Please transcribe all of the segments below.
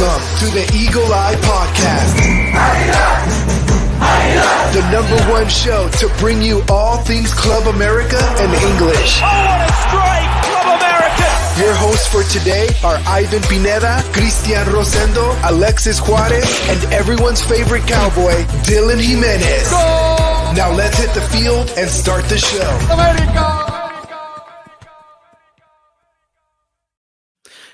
Welcome to the Eagle Eye Podcast. The #1 show to bring you all things Club America and English. Oh, what a strike! Club America! Your hosts for today are Ivan Pineda, Cristian Rosendo, Alexis Juarez, and everyone's favorite cowboy, Dylan Jimenez. Go! Now let's hit the field and start the show. America!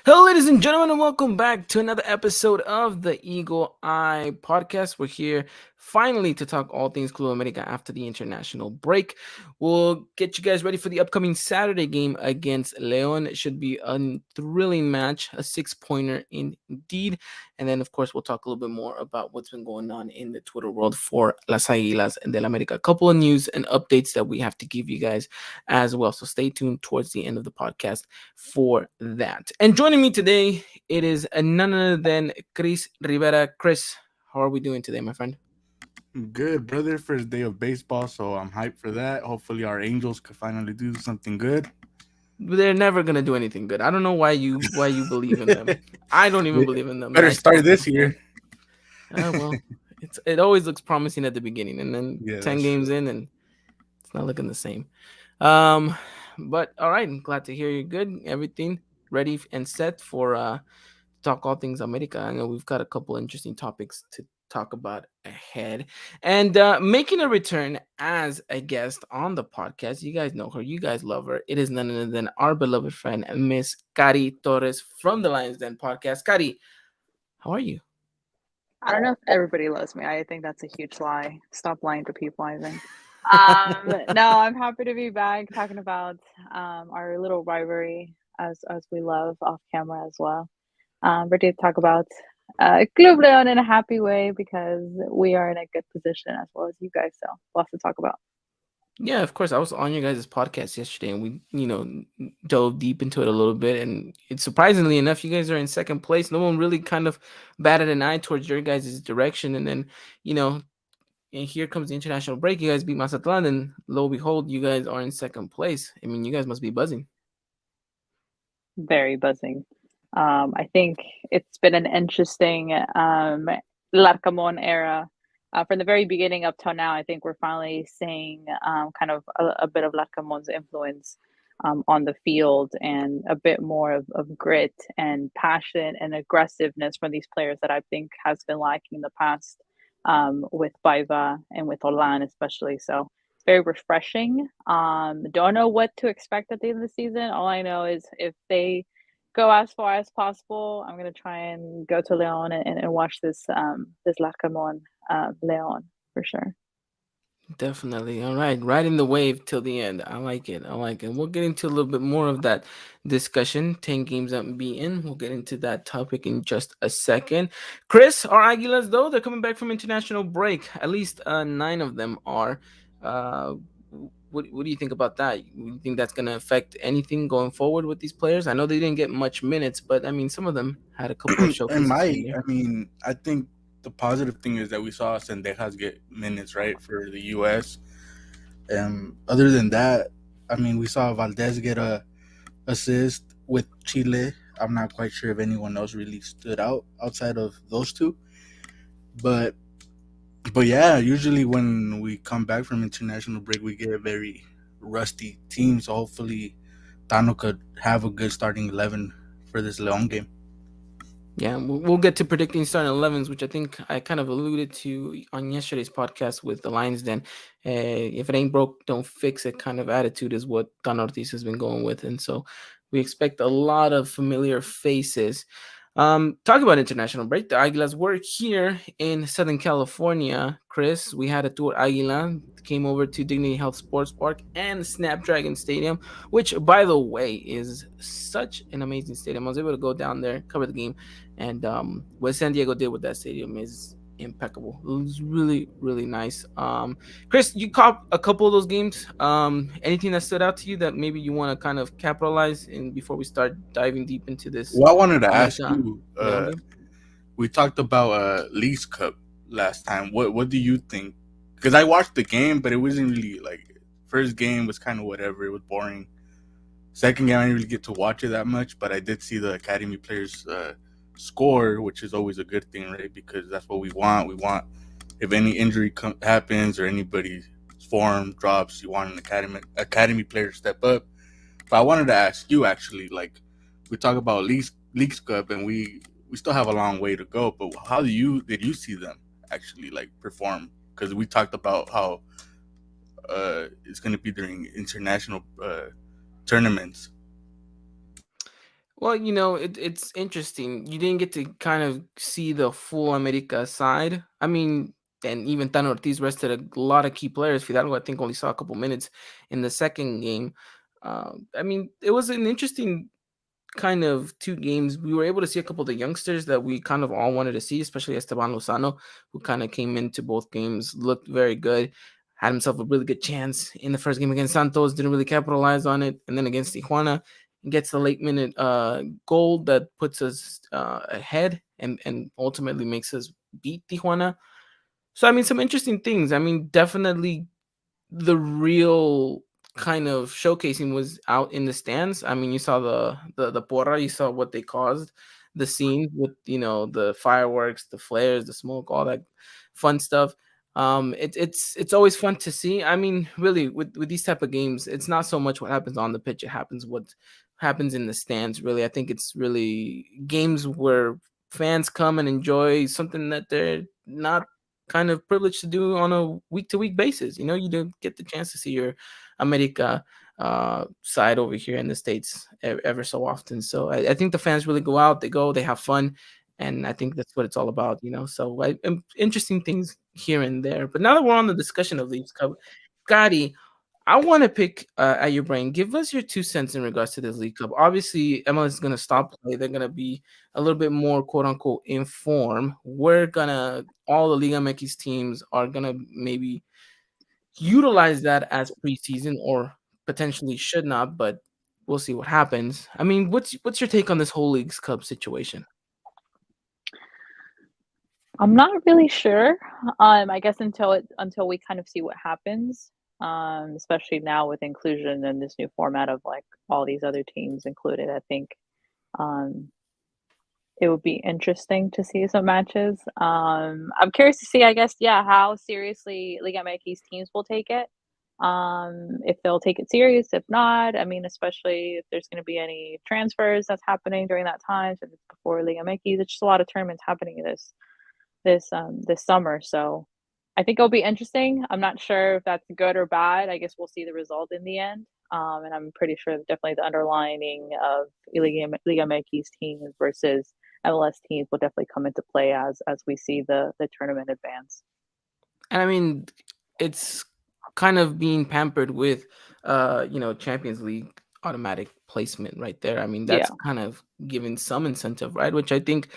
Hello, ladies and gentlemen, and welcome back to another episode of the Eagle Eye Podcast. We're here finally to talk all things Club America after the international break. We'll get you guys ready for the upcoming Saturday game against Leon. It should be a thrilling match, a 6-pointer indeed. And then, of course, we'll talk a little bit more about what's been going on in the Twitter world for Las Águilas del América. A couple of news and updates that we have to give you guys as well. So stay tuned towards the end of the podcast for that. And joining me today, it is none other than Chris Rivera. Chris, how are we doing today, my friend? Good, brother. First day of baseball, so I'm hyped for that. Hopefully our Angels could finally do something good. They're never gonna do anything good. I don't know why you believe in them. I don't even believe in them. Better start this year. Well, it always looks promising at the beginning, and then 10 games in, and it's not looking the same. But all right, I'm glad to hear you're good. Everything ready and set for talk all things America. I know we've got a couple interesting topics to talk about ahead, and making a return as a guest on the podcast. You guys know her, you guys love her. It is none other than our beloved friend, Miss Kari Torres from the Lions Den podcast. Kari, how are you? I don't know if everybody loves me. I think that's a huge lie. Stop lying to people, Ivan. No, I'm happy to be back talking about our little rivalry as we love off camera as well. Ready to talk about Club Leon in a happy way because we are in a good position as well as you guys. So lots to talk about. Yeah, of course. I was on your guys' podcast yesterday, and we, dove deep into it a little bit. And it's surprisingly enough, you guys are in second place. No one really kind of batted an eye towards your guys' direction. And then, and here comes the international break. You guys beat Mazatlan, and lo and behold, you guys are in second place. I mean, you guys must be buzzing. Very buzzing. I think it's been an interesting Larcamón era. From the very beginning up till now, I think we're finally seeing kind of a bit of Larcamón's influence on the field and a bit more of grit and passion and aggressiveness from these players that I think has been lacking in the past with Paiva and with Olan especially. So it's very refreshing. Don't know what to expect at the end of the season. All I know is if they go as far as possible, I'm going to try and go to Leon and watch this Larcamón Leon for sure. Definitely. All right. Riding the wave till the end. I like it. We'll get into a little bit more of that discussion. 10 games unbeaten. We'll get into that topic in just a second. Chris, our Águilas, though, they're coming back from international break. At least 9 of them are. What do you think about that? You think that's going to affect anything going forward with these players? I know they didn't get much minutes, but, I mean, some of them had a couple of showcases. I think the positive thing is that we saw Sendejas get minutes, right, for the U.S. Other than that, I mean, we saw Valdez get a assist with Chile. I'm not quite sure if anyone else really stood out outside of those two. But yeah, usually when we come back from international break, we get a very rusty team. So hopefully Tano could have a good starting 11 for this Leon game. Yeah, we'll get to predicting starting 11s, which I think I kind of alluded to on yesterday's podcast with the Lions Den. If it ain't broke, don't fix it kind of attitude is what Don Ortiz has been going with. And so we expect a lot of familiar faces. Talking about international break, the Águilas were here in Southern California. Chris, we had a tour Águila, came over to Dignity Health Sports Park and Snapdragon Stadium, which, by the way, is such an amazing stadium. I was able to go down there, cover the game, and what San Diego did with that stadium is impeccable. It was really, really nice. Chris, you caught a couple of those games. Anything that stood out to you that maybe you want to kind of capitalize in before we start diving deep into this? Well, I wanted to ask you, we talked about Leagues Cup last time. What do you think? Because I watched the game, but it wasn't really first game was kind of whatever. It was boring. Second game, I didn't really get to watch it that much, but I did see the academy players score, which is always a good thing, right? Because that's what we want. We want, if any injury happens or anybody's form drops, you want an academy player to step up. But I wanted to ask you, actually, like, we talk about Leagues Cup, and we still have a long way to go. But how did you see them actually like perform? Because we talked about how it's going to be during international tournaments. Well, it's interesting. You didn't get to kind of see the full America side. I mean, and even Tan Ortiz rested a lot of key players. Fidalgo, I think, only saw a couple minutes in the second game. I mean, it was an interesting kind of two games. We were able to see a couple of the youngsters that we kind of all wanted to see, especially Esteban Lozano, who kind of came into both games, looked very good, had himself a really good chance in the first game against Santos, didn't really capitalize on it. And then against Tijuana, gets the late minute goal that puts us ahead and ultimately makes us beat Tijuana. So, I mean, some interesting things. I mean, definitely the real kind of showcasing was out in the stands. I mean, you saw the porra, you saw what they caused, the scene with the fireworks, the flares, the smoke, all that fun stuff. It's always fun to see. I mean, really, with these type of games, it's not so much what happens on the pitch; it happens what happens in the stands. Really, I think it's really games where fans come and enjoy something that they're not kind of privileged to do on a week-to-week basis. You don't get the chance to see your America side over here in the States ever so often. So I think the fans really go out, they have fun, and I think that's what it's all about. So interesting things here and there. But now that we're on the discussion of Leagues Cup, Gotti, I want to pick at your brain. Give us your 2 cents in regards to this League Cup. Obviously, MLS is going to stop play. They're going to be a little bit more, quote unquote, in form. All the Liga MX teams are going to maybe utilize that as preseason, or potentially should not, but we'll see what happens. I mean, what's your take on this whole Leagues Cup situation? I'm not really sure. I guess until we kind of see what happens. Especially now with inclusion in this new format of like all these other teams included, I think it would be interesting to see some matches. I'm curious to see, I guess, how seriously Liga MX teams will take it. If they'll take it serious, if not, I mean, especially if there's going to be any transfers that's happening during that time, so it's before Liga MX. It's just a lot of tournaments happening this summer, so I think it'll be interesting. I'm not sure if that's good or bad. I guess we'll see the result in the end. And I'm pretty sure definitely the underlining of Liga MX teams versus MLS teams will definitely come into play as we see the tournament advance. And I mean, it's kind of being pampered with Champions League automatic placement right there. I mean, that's kind of giving some incentive, right? Which I think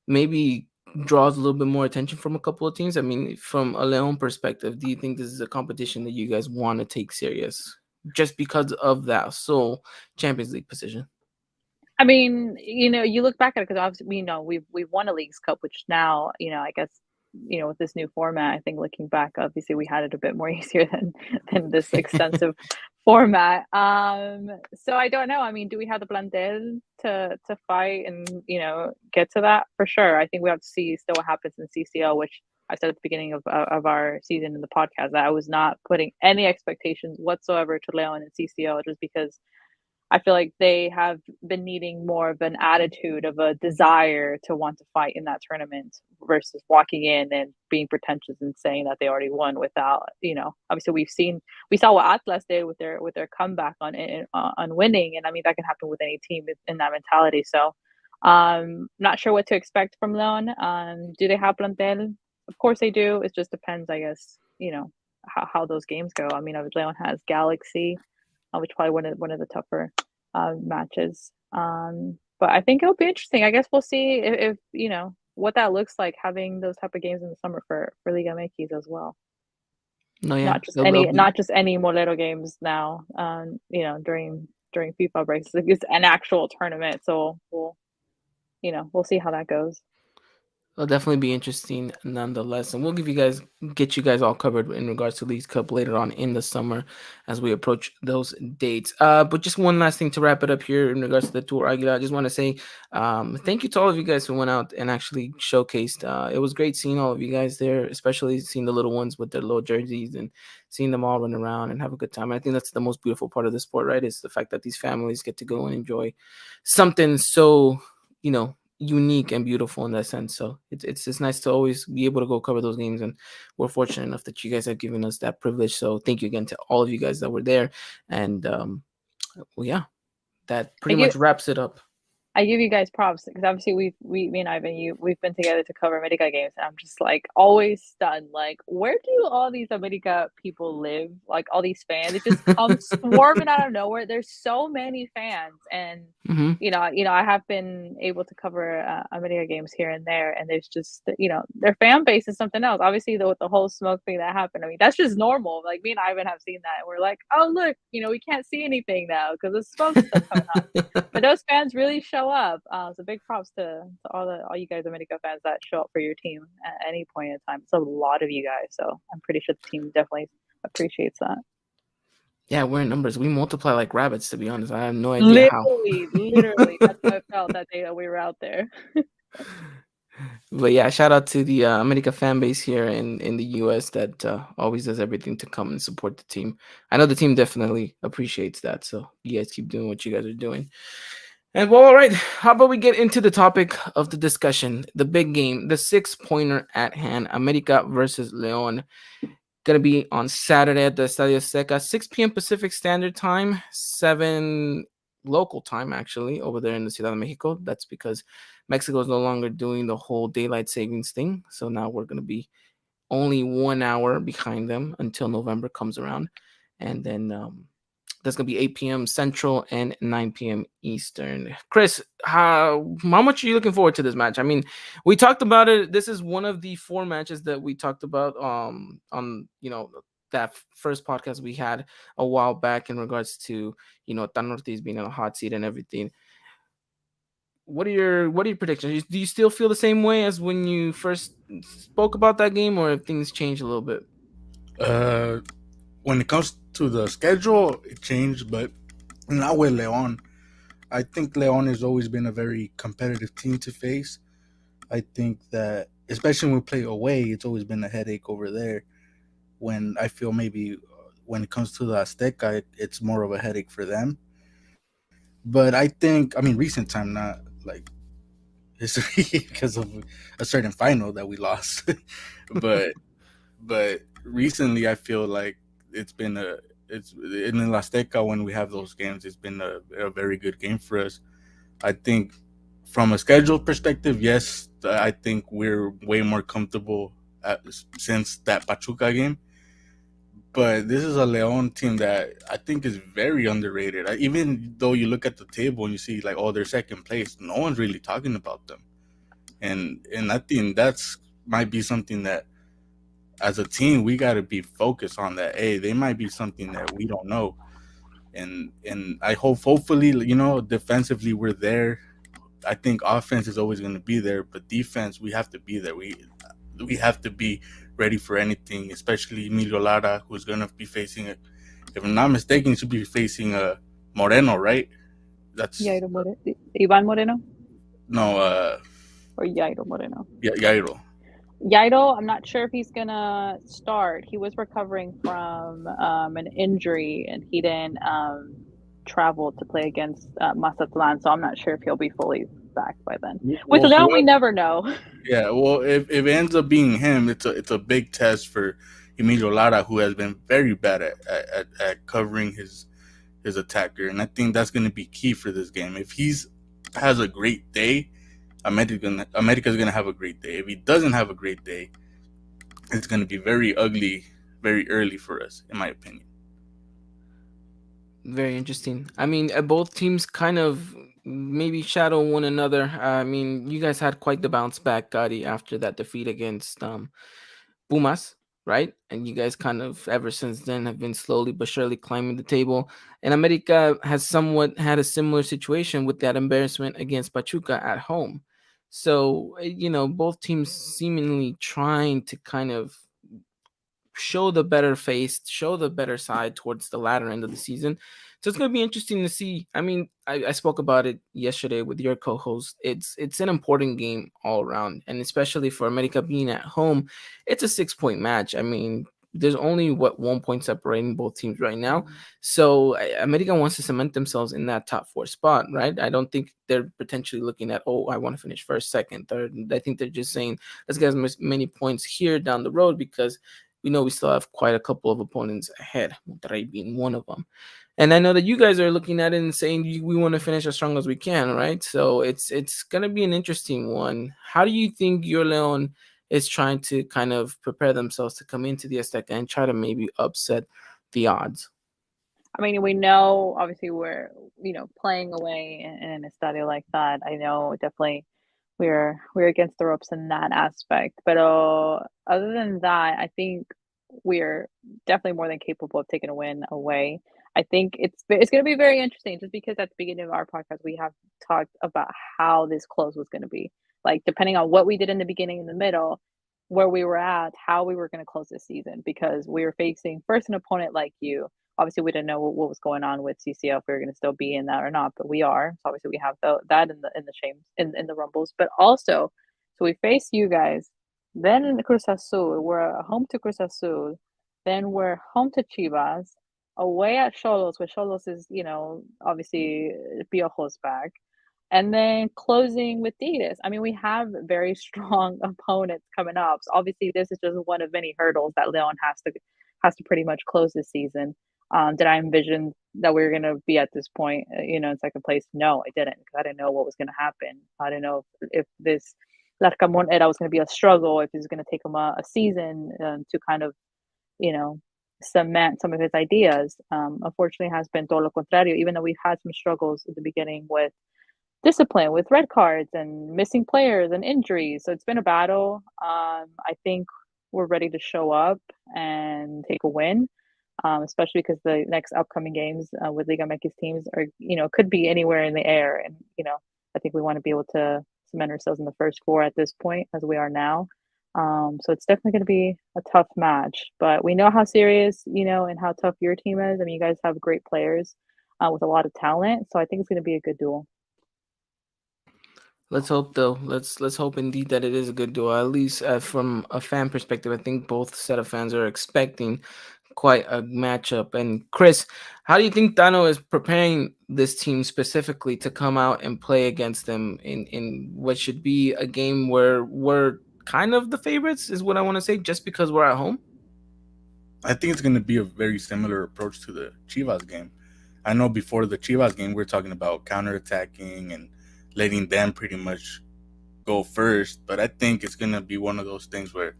maybe draws a little bit more attention from a couple of teams. I mean, from a Leon perspective, do you think this is a competition that you guys want to take serious just because of that sole Champions League position? I mean, you look back at it, because obviously we've won a Leagues Cup, which now, I guess, with this new format, I think looking back, obviously we had it a bit more easier than this extensive format. So I don't know. I mean, do we have the plantel to fight and, get to that? For sure. I think we have to see still what happens in CCL, which I said at the beginning of our season in the podcast, that I was not putting any expectations whatsoever to Leon and CCL, just because I feel like they have been needing more of an attitude of a desire to want to fight in that tournament versus walking in and being pretentious and saying that they already won without, obviously we saw what Atlas did with their comeback on winning. And I mean, that can happen with any team in that mentality. So not sure what to expect from Leon. Do they have plantel? Of course they do. It just depends, I guess, how those games go. I mean, Leon has Galaxy, which probably one of the tougher matches. But I think it'll be interesting. I guess we'll see if what that looks like, having those type of games in the summer for Liga MX as well. No, yeah, not just any Molero games now. During FIFA breaks, it's an actual tournament. So we'll see how that goes. It'll definitely be interesting nonetheless. And we'll get you guys all covered in regards to Leagues Cup later on in the summer as we approach those dates. But just one last thing to wrap it up here in regards to the Tour Aguila. I just want to say thank you to all of you guys who went out and actually showcased. It was great seeing all of you guys there, especially seeing the little ones with their little jerseys and seeing them all run around and have a good time. I think that's the most beautiful part of the sport, right? Is the fact that these families get to go and enjoy something so, unique and beautiful in that sense. So it's just nice to always be able to go cover those games, and we're fortunate enough that you guys have given us that privilege. So thank you again to all of you guys that were there. And well, yeah, that pretty much wraps it up. I give you guys props because obviously me and Ivan, we've been together to cover America games, and I'm just like always stunned. Like, where do all these America people live? Like all these fans, it just comes swarming out of nowhere. There's so many fans, and I have been able to cover America games here and there, and there's just their fan base is something else. Obviously, with the whole smoke thing that happened, I mean that's just normal. Like me and Ivan have seen that, and we're like, oh look, we can't see anything now because the smoke's still coming out. But those fans really show up. So big props to all you guys America fans that show up for your team at any point in time. It's a lot of you guys, so I'm pretty sure the team definitely appreciates that. Yeah, we're in numbers. We multiply like rabbits, to be honest. I have no idea literally that's how I felt that day that we were out there. But yeah, shout out to the America fan base here in the US that always does everything to come and support the team. I know the team definitely appreciates that. So you guys keep doing what you guys are doing. And well, all right, how about we get into the topic of the discussion, the big game, the 6-pointer at hand, America versus León. Going to be on Saturday at the Estadio Azteca, 6 p.m. Pacific Standard Time, 7 local time, actually, over there in the Ciudad de Mexico. That's because Mexico is no longer doing the whole daylight savings thing. So now we're going to be only 1 hour behind them until November comes around. And then that's going to be 8 p.m. Central and 9 p.m. Eastern. Chris, how much are you looking forward to this match? I mean, we talked about it. This is one of the 4 matches that we talked about on that first podcast we had a while back in regards to, Tan Ortiz being in a hot seat and everything. What are your predictions? Do you still feel the same way as when you first spoke about that game, or have things changed a little bit? When it comes to the schedule, it changed, but not with León. I think León has always been a very competitive team to face. I think that, especially when we play away, it's always been a headache over there. When I feel maybe when it comes to the Azteca, it's more of a headache for them. But I think, recent time, not like history because of a certain final that we lost. but recently, I feel like it's in the Azteca when we have those games. It's been a very good game for us. I think from a schedule perspective, yes, I think we're way more comfortable since that Pachuca game. But this is a León team that I think is very underrated. Even though you look at the table and you see like, oh, they're second place, no one's really talking about them. And I think that's might be something that, as a team, we got to be focused on that. Hey, they might be something that we don't know. And I hopefully, defensively we're there. I think offense is always going to be there, but defense, we have to be there. We have to be ready for anything, especially Emilio Lara, who's going to be facing it. If I'm not mistaken, he should be facing Moreno, right? That's Jairo Moreno. Ivan Moreno? No, or Jairo Moreno. Yeah, Jairo. Jairo, I'm not sure if he's gonna start. He was recovering from an injury, and he didn't travel to play against Mazatlan, so I'm not sure if he'll be fully back by then. With León, we never know. Yeah, well, if it ends up being him, it's a big test for Emilio Lara, who has been very bad at covering his attacker, and I think that's going to be key for this game. If he has a great day, America's going to have a great day. If he doesn't have a great day, it's going to be very ugly, very early for us, in my opinion. Very interesting. I mean, both teams kind of maybe shadow one another. I mean, you guys had quite the bounce back, Gotti, after that defeat against Pumas, right? And you guys kind of, ever since then, have been slowly but surely climbing the table. And America has somewhat had a similar situation with that embarrassment against Pachuca at home. So, both teams seemingly trying to kind of show the better face, show the better side towards the latter end of the season. So it's going to be interesting to see. I mean, I spoke about it yesterday with your co-host. It's an important game all around, and especially for America being at home, it's a 6-point match. I mean, there's only 1 point separating both teams right now. So America wants to cement themselves in that top 4 spot, right? I don't think they're potentially looking at, oh, I want to finish first, second, third. I think they're just saying, let's get as many points here down the road, because we know we still have quite a couple of opponents ahead, Monterrey being one of them. And I know that you guys are looking at it and saying we want to finish as strong as we can, right? So it's going to be an interesting one. How do you think your Leon is trying to kind of prepare themselves to come into the Azteca and try to maybe upset the odds? I mean, we know obviously we're playing away in a estadio like that. I know definitely we're against the ropes in that aspect. But other than that, I think we're definitely more than capable of taking a win away. I think it's going to be very interesting, just because at the beginning of our podcast we have talked about how this close was going to be. Like, depending on what we did in the beginning and the middle, where we were at, how we were going to close this season, because we were facing first an opponent like you. Obviously, we didn't know what was going on with CCL, if we were going to still be in that or not, but we are. So obviously, we have that in the shame in the rumbles, but also, so we face you guys, then Cruz Azul. We're home to Cruz Azul, then we're home to Chivas, away at Xolos, where Xolos is obviously Piojo's back, and then closing with Tigres. I mean, we have very strong opponents coming up. So obviously, this is just one of many hurdles that Leon has to pretty much close this season. Did I envision that we were going to be at this point, in second place? No, I didn't, because I didn't know what was going to happen. I didn't know if this Larcamón era was going to be a struggle, if it was going to take him a season to kind of, cement some of his ideas. Unfortunately, it has been todo lo contrario, even though we've had some struggles at the beginning with discipline, with red cards and missing players and injuries. So it's been a battle. I think we're ready to show up and take a win, especially because the next upcoming games with Liga MX teams are, could be anywhere in the air. And, I think we want to be able to cement ourselves in the first 4 at this point, as we are now. So it's definitely going to be a tough match, but we know how serious, and how tough your team is. I mean, you guys have great players with a lot of talent. So I think it's going to be a good duel. Let's hope, though. Let's hope indeed that it is a good duel. At least from a fan perspective, I think both set of fans are expecting quite a matchup. And Chris, how do you think Tano is preparing this team specifically to come out and play against them in what should be a game where we're kind of the favorites, is what I want to say, just because we're at home? I think it's going to be a very similar approach to the Chivas game. I know before the Chivas game, we were talking about counterattacking and letting them pretty much go first. But I think it's going to be one of those things where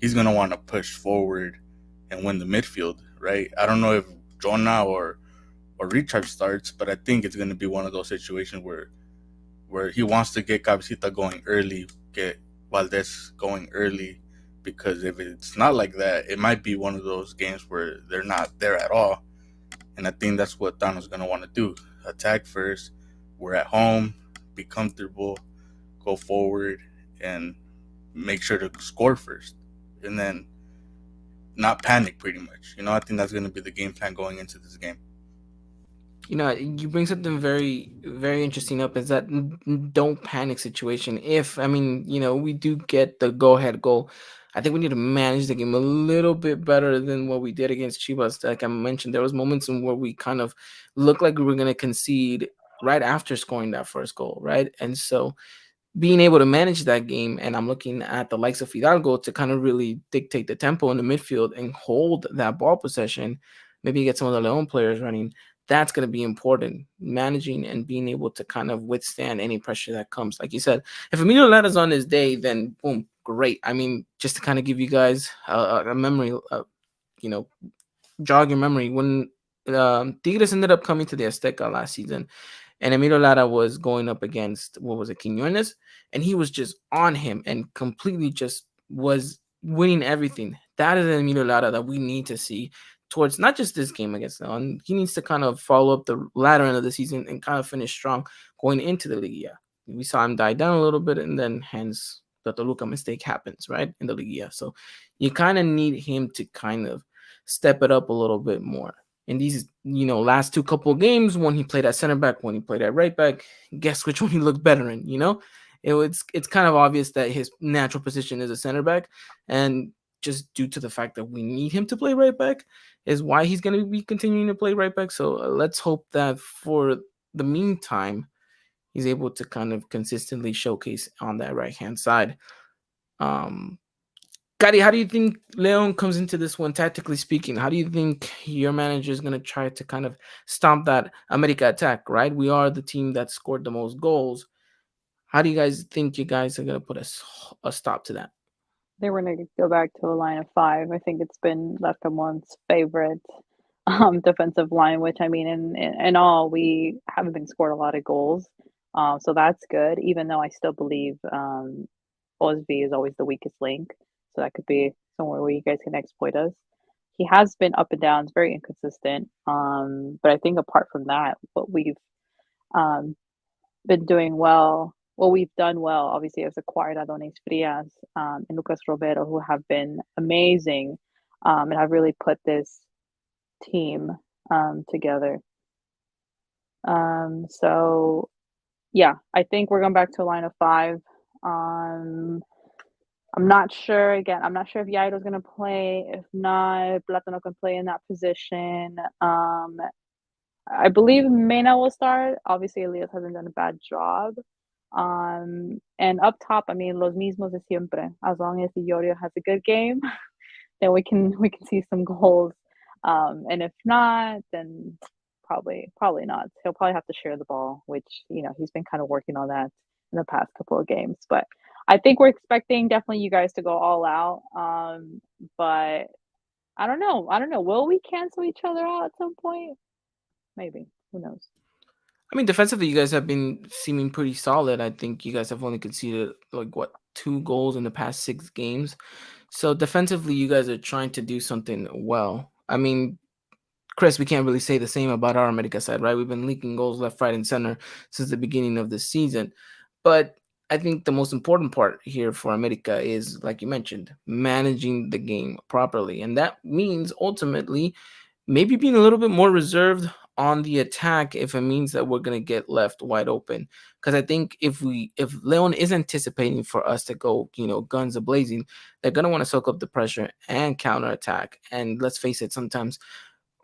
he's going to want to push forward and win the midfield, right? I don't know if Jonah or Richard starts, but I think it's going to be one of those situations where he wants to get Cabecita going early, get Valdez going early, because if it's not like that, it might be one of those games where they're not there at all. And I think that's what Tano's going to want to do. Attack first. We're at home. Be comfortable. Go forward and make sure to score first. And then not panic, pretty much. I think that's going to be the game plan going into this game. You bring something very, very interesting up, is that don't panic situation. We do get the go-ahead goal, I think we need to manage the game a little bit better than what we did against Chivas. Like I mentioned, there was moments in where we kind of looked like we were going to concede right after scoring that first goal, right? And so being able to manage that game, and I'm looking at the likes of Fidalgo to kind of really dictate the tempo in the midfield and hold that ball possession, maybe get some of the Leon players running. That's going to be important, managing and being able to kind of withstand any pressure that comes. Like you said, if Emilio Lata's on his day, then boom, great. I mean, just to kind of give you guys a memory, jog your memory, when Tigres ended up coming to the Azteca last season, and Emilio Lara was going up against, Quiñones, and he was just on him and completely just was winning everything. That is an Emilio Lara that we need to see towards not just this game against Leon. He needs to kind of follow up the latter end of the season and kind of finish strong going into the Liga. we saw him die down a little bit, and then hence the Toluca mistake happens, right, in the Liguilla. So you kind of need him to kind of step it up a little bit more. In these, last two couple games, when he played at center back, when he played at right back, guess which one he looked better in, It's kind of obvious that his natural position is a center back, and just due to the fact that we need him to play right back is why he's going to be continuing to play right back. So let's hope that for the meantime, he's able to kind of consistently showcase on that right-hand side. Gary, how do you think Leon comes into this one, tactically speaking? How do you think your manager is going to try to kind of stomp that America attack, right? We are the team that scored the most goals. How do you guys think you guys are going to put a stop to that? They were going to go back to a line of 5. I think it's been Larcamon's favorite defensive line, which, I mean, in all, we haven't been scored a lot of goals. So that's good, even though I still believe Osby is always the weakest link. So that could be somewhere where you guys can exploit us. He has been up and down, it's very inconsistent. But I think apart from that, what we've been doing well, we've done well, obviously, has acquired Adonis Frias and Lucas Romero, who have been amazing and have really put this team together. So, yeah, I think we're going back to a line of 5. I'm not sure. Again, I'm not sure if Yairo's going to play. If not, Platano can play in that position. I believe Mena will start. Obviously, Elias hasn't done a bad job. And up top, I mean, los mismos de siempre. As long as Iorio has a good game, then we can see some goals. And if not, then probably not. He'll probably have to share the ball, which, he's been kind of working on that in the past couple of games. But I think we're expecting definitely you guys to go all out. But I don't know. Will we cancel each other out at some point? Maybe. Who knows? I mean, defensively, you guys have been seeming pretty solid. I think you guys have only conceded 2 goals in the past 6 games. So defensively, you guys are trying to do something well. I mean, Chris, we can't really say the same about our America side, right? We've been leaking goals left, right, and center since the beginning of the season. But I think the most important part here for America is, like you mentioned, managing the game properly. And that means ultimately maybe being a little bit more reserved on the attack if it means that we're going to get left wide open. Because I think if Leon is anticipating for us to go, guns a-blazing, they're going to want to soak up the pressure and counterattack. And let's face it, sometimes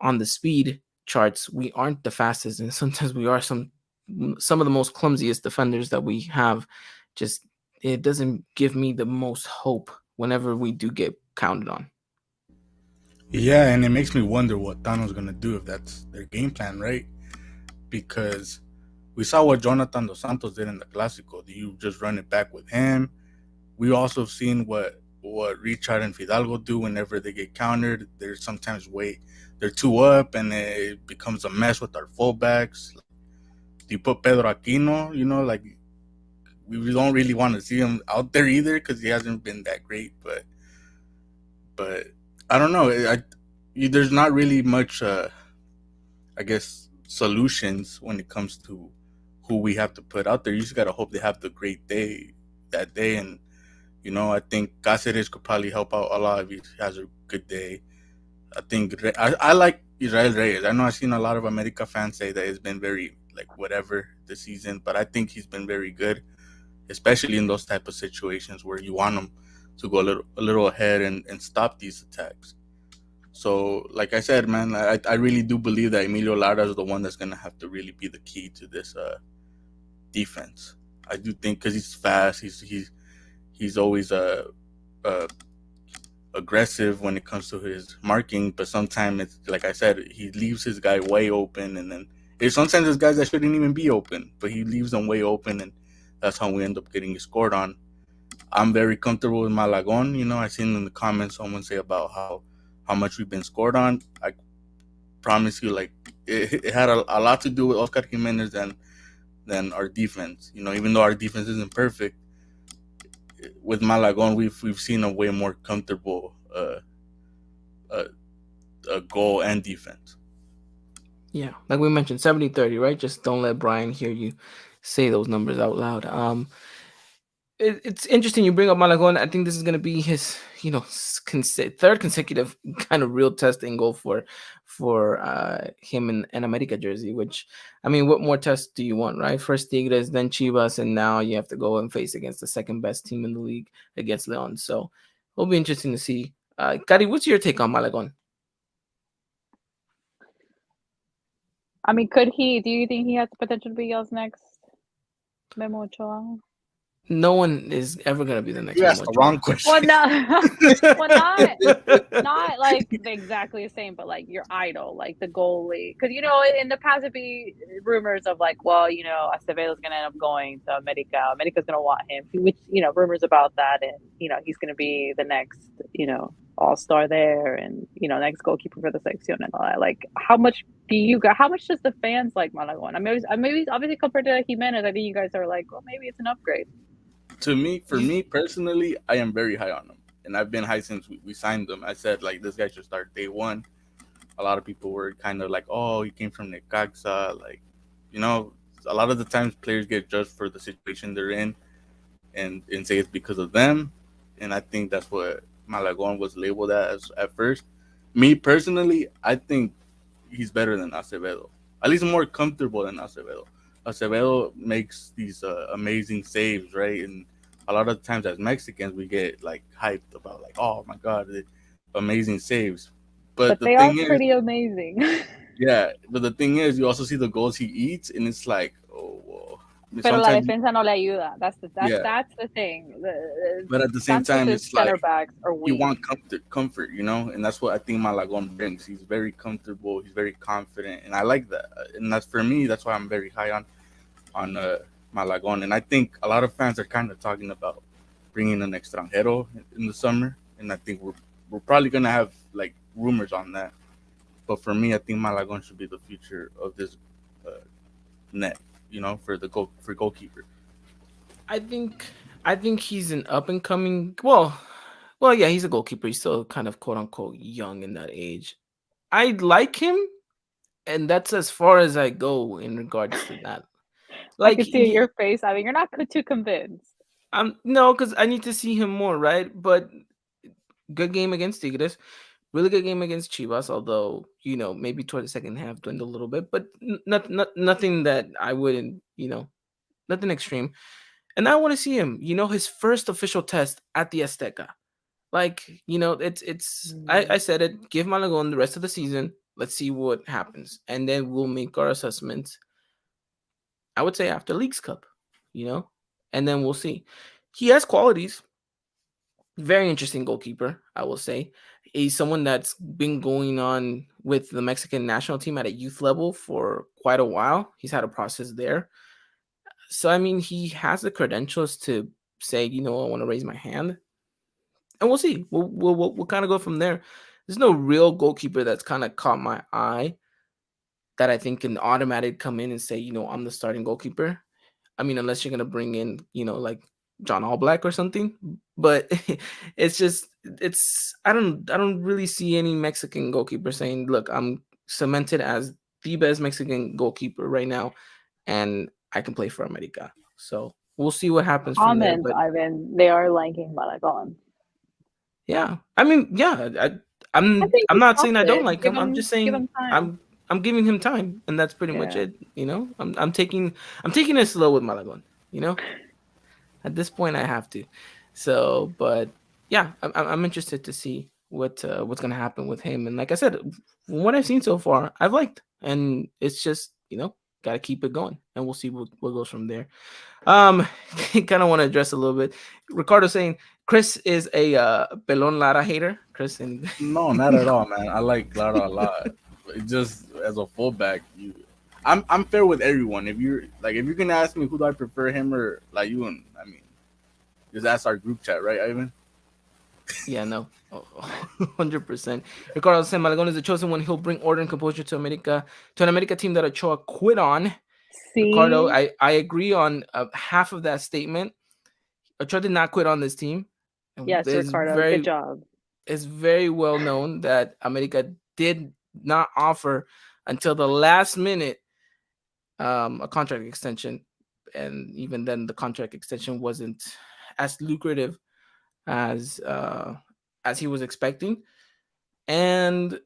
on the speed charts, we aren't the fastest, and sometimes we are some of the most clumsiest defenders that we have. Just, it doesn't give me the most hope whenever we do get counted on. Yeah, and it makes me wonder what Tano's going to do if that's their game plan, right? Because we saw what Jonathan Dos Santos did in the Clásico. You just run it back with him. We also seen what Richard and Fidalgo do whenever they get countered. They're sometimes they're too up, and it becomes a mess with our fullbacks. You put Pedro Aquino, we don't really want to see him out there either because he hasn't been that great. But I don't know. There's not really much, solutions when it comes to who we have to put out there. You just got to hope they have the great day that day. And, I think Cáceres could probably help out a lot if he has a good day. I think I like Israel Reyes. I know I've seen a lot of America fans say that it's been very, whatever this season, but I think he's been very good, especially in those type of situations where you want him to go a little ahead and stop these attacks. So, like I said, man, I really do believe that Emilio Lara is the one that's going to have to really be the key to this defense. I do think because he's fast, he's always aggressive when it comes to his marking, but sometimes it's like I said, he leaves his guy way open, and then sometimes there's guys that shouldn't even be open, but he leaves them way open, and that's how we end up getting scored on. I'm very comfortable with Malagon. I seen in the comments someone say about how much we've been scored on. I promise you, it had a lot to do with Oscar Jimenez than our defense. Even though our defense isn't perfect, with Malagon, we've seen a way more comfortable goal and defense. Yeah, like we mentioned, 70-30, right? Just don't let Brian hear you say those numbers out loud. It's interesting you bring up Malagon. I think this is going to be his, third consecutive kind of real testing goal for him in America jersey. Which, I mean, what more tests do you want, right? First Tigres, then Chivas, and now you have to go and face against the second best team in the league against Leon. So it'll be interesting to see. Cari, what's your take on Malagon? I mean, do you think he has the potential to be y'all's next Memo Ochoa? No one is ever going to be the next. You asked the wrong question. Well, no, not like exactly the same, but like your idol, like the goalie. Because in the past it'd be rumors of like, well, Acevedo's gonna end up going to America. America's gonna want him. Which rumors about that, and he's gonna be the next all-star there, and next goalkeeper for the section and all that. Like, how much does the fans like Malagon? I mean, obviously compared to Jimenez, I think you guys are like, well, maybe it's an upgrade. For me personally, I am very high on him, and I've been high since we signed him. I said like this guy should start day one. A lot of people were kind of like, oh, he came from Necaxa, like, a lot of the times players get judged for the situation they're in, and say it's because of them, and I think that's what Malagon was labeled as at first. Me personally, I think he's better than Acevedo, at least more comfortable than Acevedo. Acevedo makes these amazing saves, right? And a lot of times as Mexicans, we get like hyped about like, oh my God, the amazing saves. But the they thing are pretty amazing. Yeah, but the thing is, you also see the goals he eats, and it's like, oh, well. Pero la defensa no le ayuda. That's the thing. But at the same time, it's like backs are weak. You want comfort, and that's what I think Malagon brings. He's very comfortable. He's very confident, and I like that. And that's for me. That's why I'm very high on Malagon. And I think a lot of fans are kind of talking about bringing an extranjero in the summer, and I think we're probably gonna have like rumors on that. But for me, I think Malagon should be the future of this net. For goalkeeper. I think he's an up and coming. Well, yeah, he's a goalkeeper. He's still kind of quote unquote young in that age. I like him, and that's as far as I go in regards to that. Like, I can see your face. I mean, you're not too convinced. No, because I need to see him more, right? But good game against Tigres. Really good game against Chivas, although, maybe toward the second half dwindled a little bit, but nothing that I wouldn't, nothing extreme. And I want to see him, his first official test at the Azteca. Like, I said it, give Malagon the rest of the season. Let's see what happens. And then we'll make our assessments, I would say after Leagues Cup, and then we'll see. He has qualities. Very interesting goalkeeper, I will say. He's someone that's been going on with the Mexican national team at a youth level for quite a while. He's had a process there. So, I mean, he has the credentials to say, I want to raise my hand. And we'll see. We'll kind of go from there. There's no real goalkeeper that's kind of caught my eye that I think can automatically come in and say, I'm the starting goalkeeper. I mean, unless you're going to bring in, like John Allblack or something, but I don't really see any Mexican goalkeeper saying, look, I'm cemented as the best Mexican goalkeeper right now, and I can play for America. So we'll see what happens from there. But Ivan, they are liking Malagon. Yeah, I mean, yeah, I'm not saying I don't like him. I'm just saying I'm giving him time, and that's pretty much it. I'm taking it slow with Malagon. At this point, I have to. So, but yeah, I'm interested to see what's gonna happen with him. And like I said, from what I've seen so far, I've liked, and it's just gotta keep it going, and we'll see what goes from there. Kind of want to address a little bit. Ricardo saying Chris is a Pelon Lara hater. Chris, no, not at all, man. I like Lara a lot. Just as a fullback, I'm fair with everyone. If you're gonna ask me who do I prefer, him or Layun, I mean, just ask our group chat, right, Ivan? Yeah, no, 100%. Ricardo said Malagon is the chosen one. He'll bring order and composure to an America team that Ochoa quit on. See? Ricardo, I agree on half of that statement. Ochoa did not quit on this team. Yes, Ricardo, good job. It's very well known that America did not offer until the last minute a contract extension. and even then, the contract extension wasn't as lucrative as he was expecting. And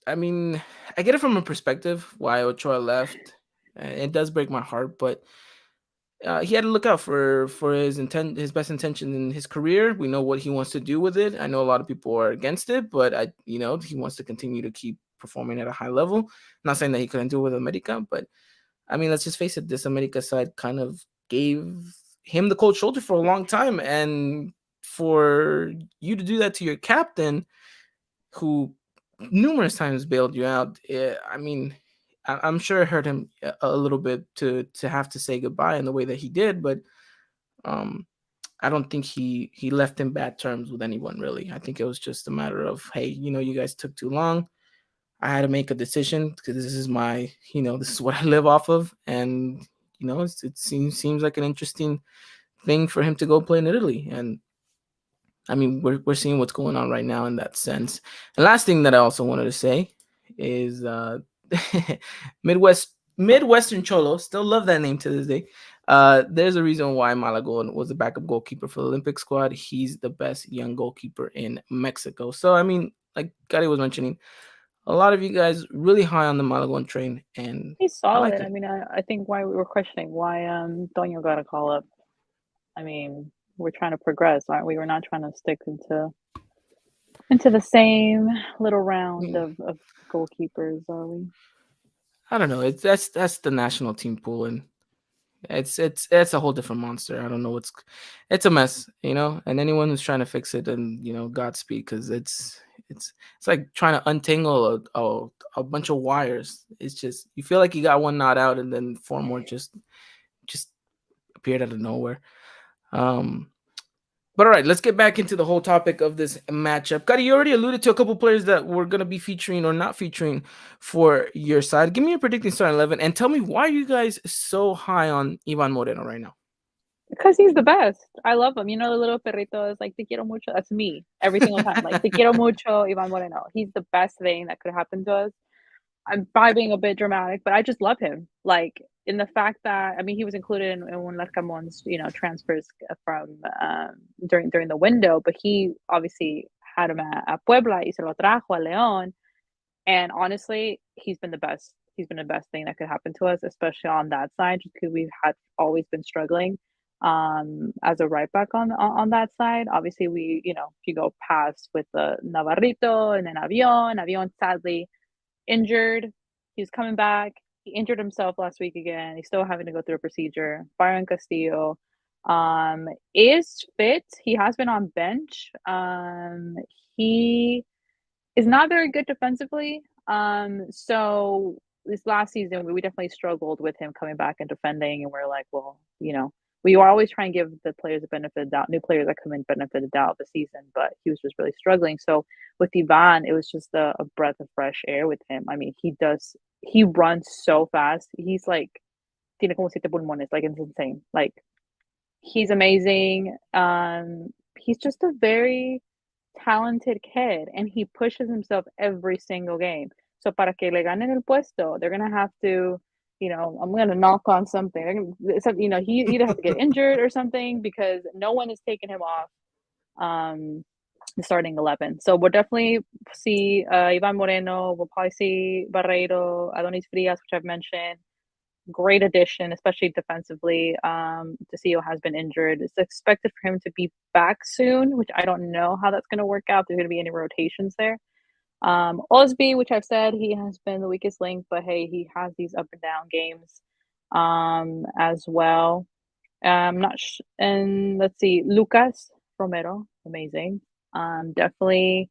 I mean, I get it from a perspective why Ochoa left. It does break my heart, but he had to look out for his best intention in his career. We know what he wants to do with it. I know a lot of people are against it, but he wants to continue to keep performing at a high level. Not saying that he couldn't do it with America, but I mean, let's just face it. This America side kind of gave him the cold shoulder for a long time, and for you to do that to your captain, who numerous times bailed you out, I mean, I'm sure it hurt him a little bit to have to say goodbye in the way that he did, but I don't think he left in bad terms with anyone, really. I think it was just a matter of, hey, you guys took too long. I had to make a decision because this is my, this is what I live off of, and it seems like an interesting thing for him to go play in Italy. And I mean, we're seeing what's going on right now in that sense. The last thing that I also wanted to say is Midwestern Cholo, still love that name to this day. There's a reason why Malagón was the backup goalkeeper for the Olympic squad. He's the best young goalkeeper in Mexico. So, I mean, like Gary was mentioning, a lot of you guys really high on the Malagón train, and he's solid. I mean, I think why we were questioning why Toño got a call up. I mean, we're trying to progress, aren't we? We're not trying to stick into the same little round of goalkeepers, are we? I don't know. That's the national team pool, and it's a whole different monster. I don't know it's a mess, and anyone who's trying to fix it, and Godspeed, because it's like trying to untangle a bunch of wires. It's just, you feel like you got one knot out, and then four more just appeared out of nowhere. But all right, let's get back into the whole topic of this matchup. Gary, you already alluded to a couple players that we're going to be featuring or not featuring for your side. Give me your predicting starting 11 and tell me why you guys so high on Ivan Moreno right now. Because he's the best. I love him. The little perrito is like, te quiero mucho. That's me every single time. Like, te quiero mucho, Ivan Moreno. He's the best thing that could happen to us. I'm probably being a bit dramatic, but I just love him. Like, in the fact that, I mean, he was included in one Larcamon's, transfers from during the window, but he obviously had him at Puebla y se lo trajo a León. And honestly, he's been the best. He's been the best thing that could happen to us, especially on that side, just because we've always been struggling as a right back on that side. Obviously, we, if you go past with the Navarrito and then Avión sadly injured. He's coming back. He injured himself last week again. He's still having to go through a procedure. Byron Castillo is fit. He has been on bench. He is not very good defensively. So this last season, we definitely struggled with him coming back and defending. And we're like, well, we are always trying to give the players a benefit of the doubt, new players that come in benefit of the doubt of the season, but he was just really struggling. So with Ivan, it was just a breath of fresh air with him. I mean, he runs so fast. He's like, tiene como siete pulmones, like it's insane. Like, he's amazing. He's just a very talented kid, and he pushes himself every single game. So para que le ganen el puesto, they're going to have to, I'm going to knock on something. He either has to get injured or something, because no one is taking him off the starting 11. So we'll definitely see Ivan Moreno. We'll probably see Barreiro, Adonis Frias, which I've mentioned. Great addition, especially defensively. Decio has been injured. It's expected for him to be back soon, which I don't know how that's going to work out. There's going to be any rotations there. Osby, which I've said, he has been the weakest link, but hey, he has these up and down games as well. And let's see, Lucas Romero, amazing. Definitely,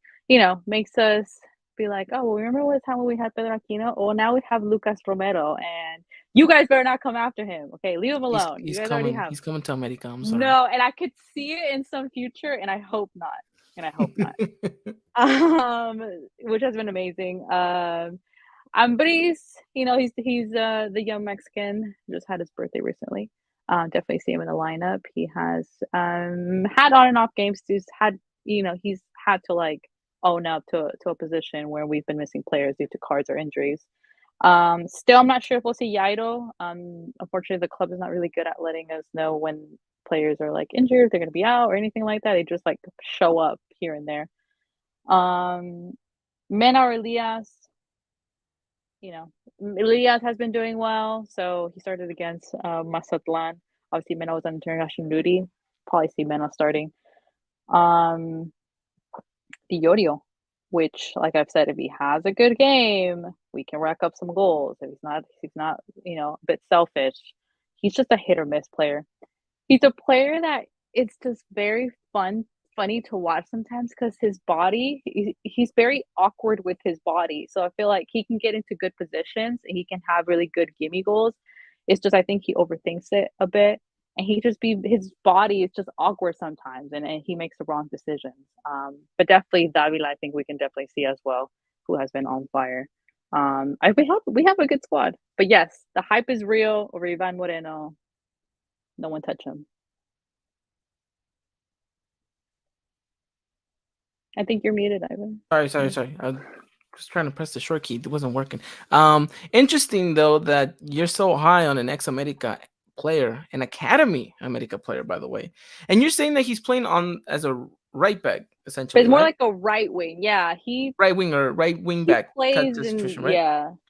makes us be like, oh, well, remember what time when we had Pedro Aquino? Oh, now we have Lucas Romero, and you guys better not come after him. Okay, leave him alone. He's you guys coming. already have. He's coming to America. I'm sorry. No, and I could see it in some future, and I hope not. Which has been amazing. Ambris, he's the young Mexican, just had his birthday recently. Definitely see him in the lineup. He has had on and off games. He's had to like own up to a position where we've been missing players due to cards or injuries. Still, I'm not sure if we'll see Yairo. Unfortunately, the club is not really good at letting us know when players are like injured, they're going to be out or anything like that. They just like show up here and there. Mena or Elias, Elias has been doing well. So he started against Mazatlan. Obviously, Mena was on international duty. Probably see Mena starting. Diorio, which, like I've said, if he has a good game, we can rack up some goals. If he's not, a bit selfish. He's just a hit or miss player. He's a player that it's just very funny to watch sometimes because his body, he's very awkward with his body. So I feel like he can get into good positions and he can have really good gimme goals. It's just I think he overthinks it a bit, and his body is just awkward sometimes, and he makes the wrong decisions. But definitely Davila, I think we can definitely see as well, who has been on fire. We have a good squad, but yes, the hype is real over Ivan Moreno. No one touch him. I think you're muted, Ivan. Sorry. I was trying to press the short key. It wasn't working. Interesting though that you're so high on an ex-America player, an Academy America player, by the way, and you're saying that he's playing on as a right back essentially. But it's more right? like a right wing. Yeah, right wing back plays situation, right?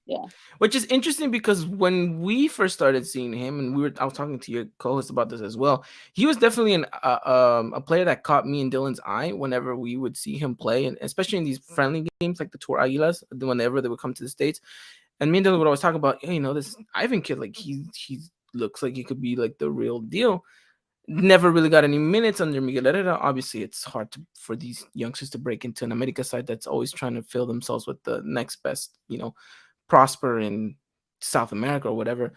Yeah. Which is interesting because when we first started seeing him, and I was talking to your co-host about this as well, he was definitely a player that caught me and Dylan's eye whenever we would see him play, and especially in these friendly games like the Tour Águilas, whenever they would come to the States. And me and Dylan would always talk about, this Ivan kid, like he looks like he could be like the real deal. Never really got any minutes under Miguel Herrera. Obviously, it's hard for these youngsters to break into an America side that's always trying to fill themselves with the next best, prosper in South America or whatever.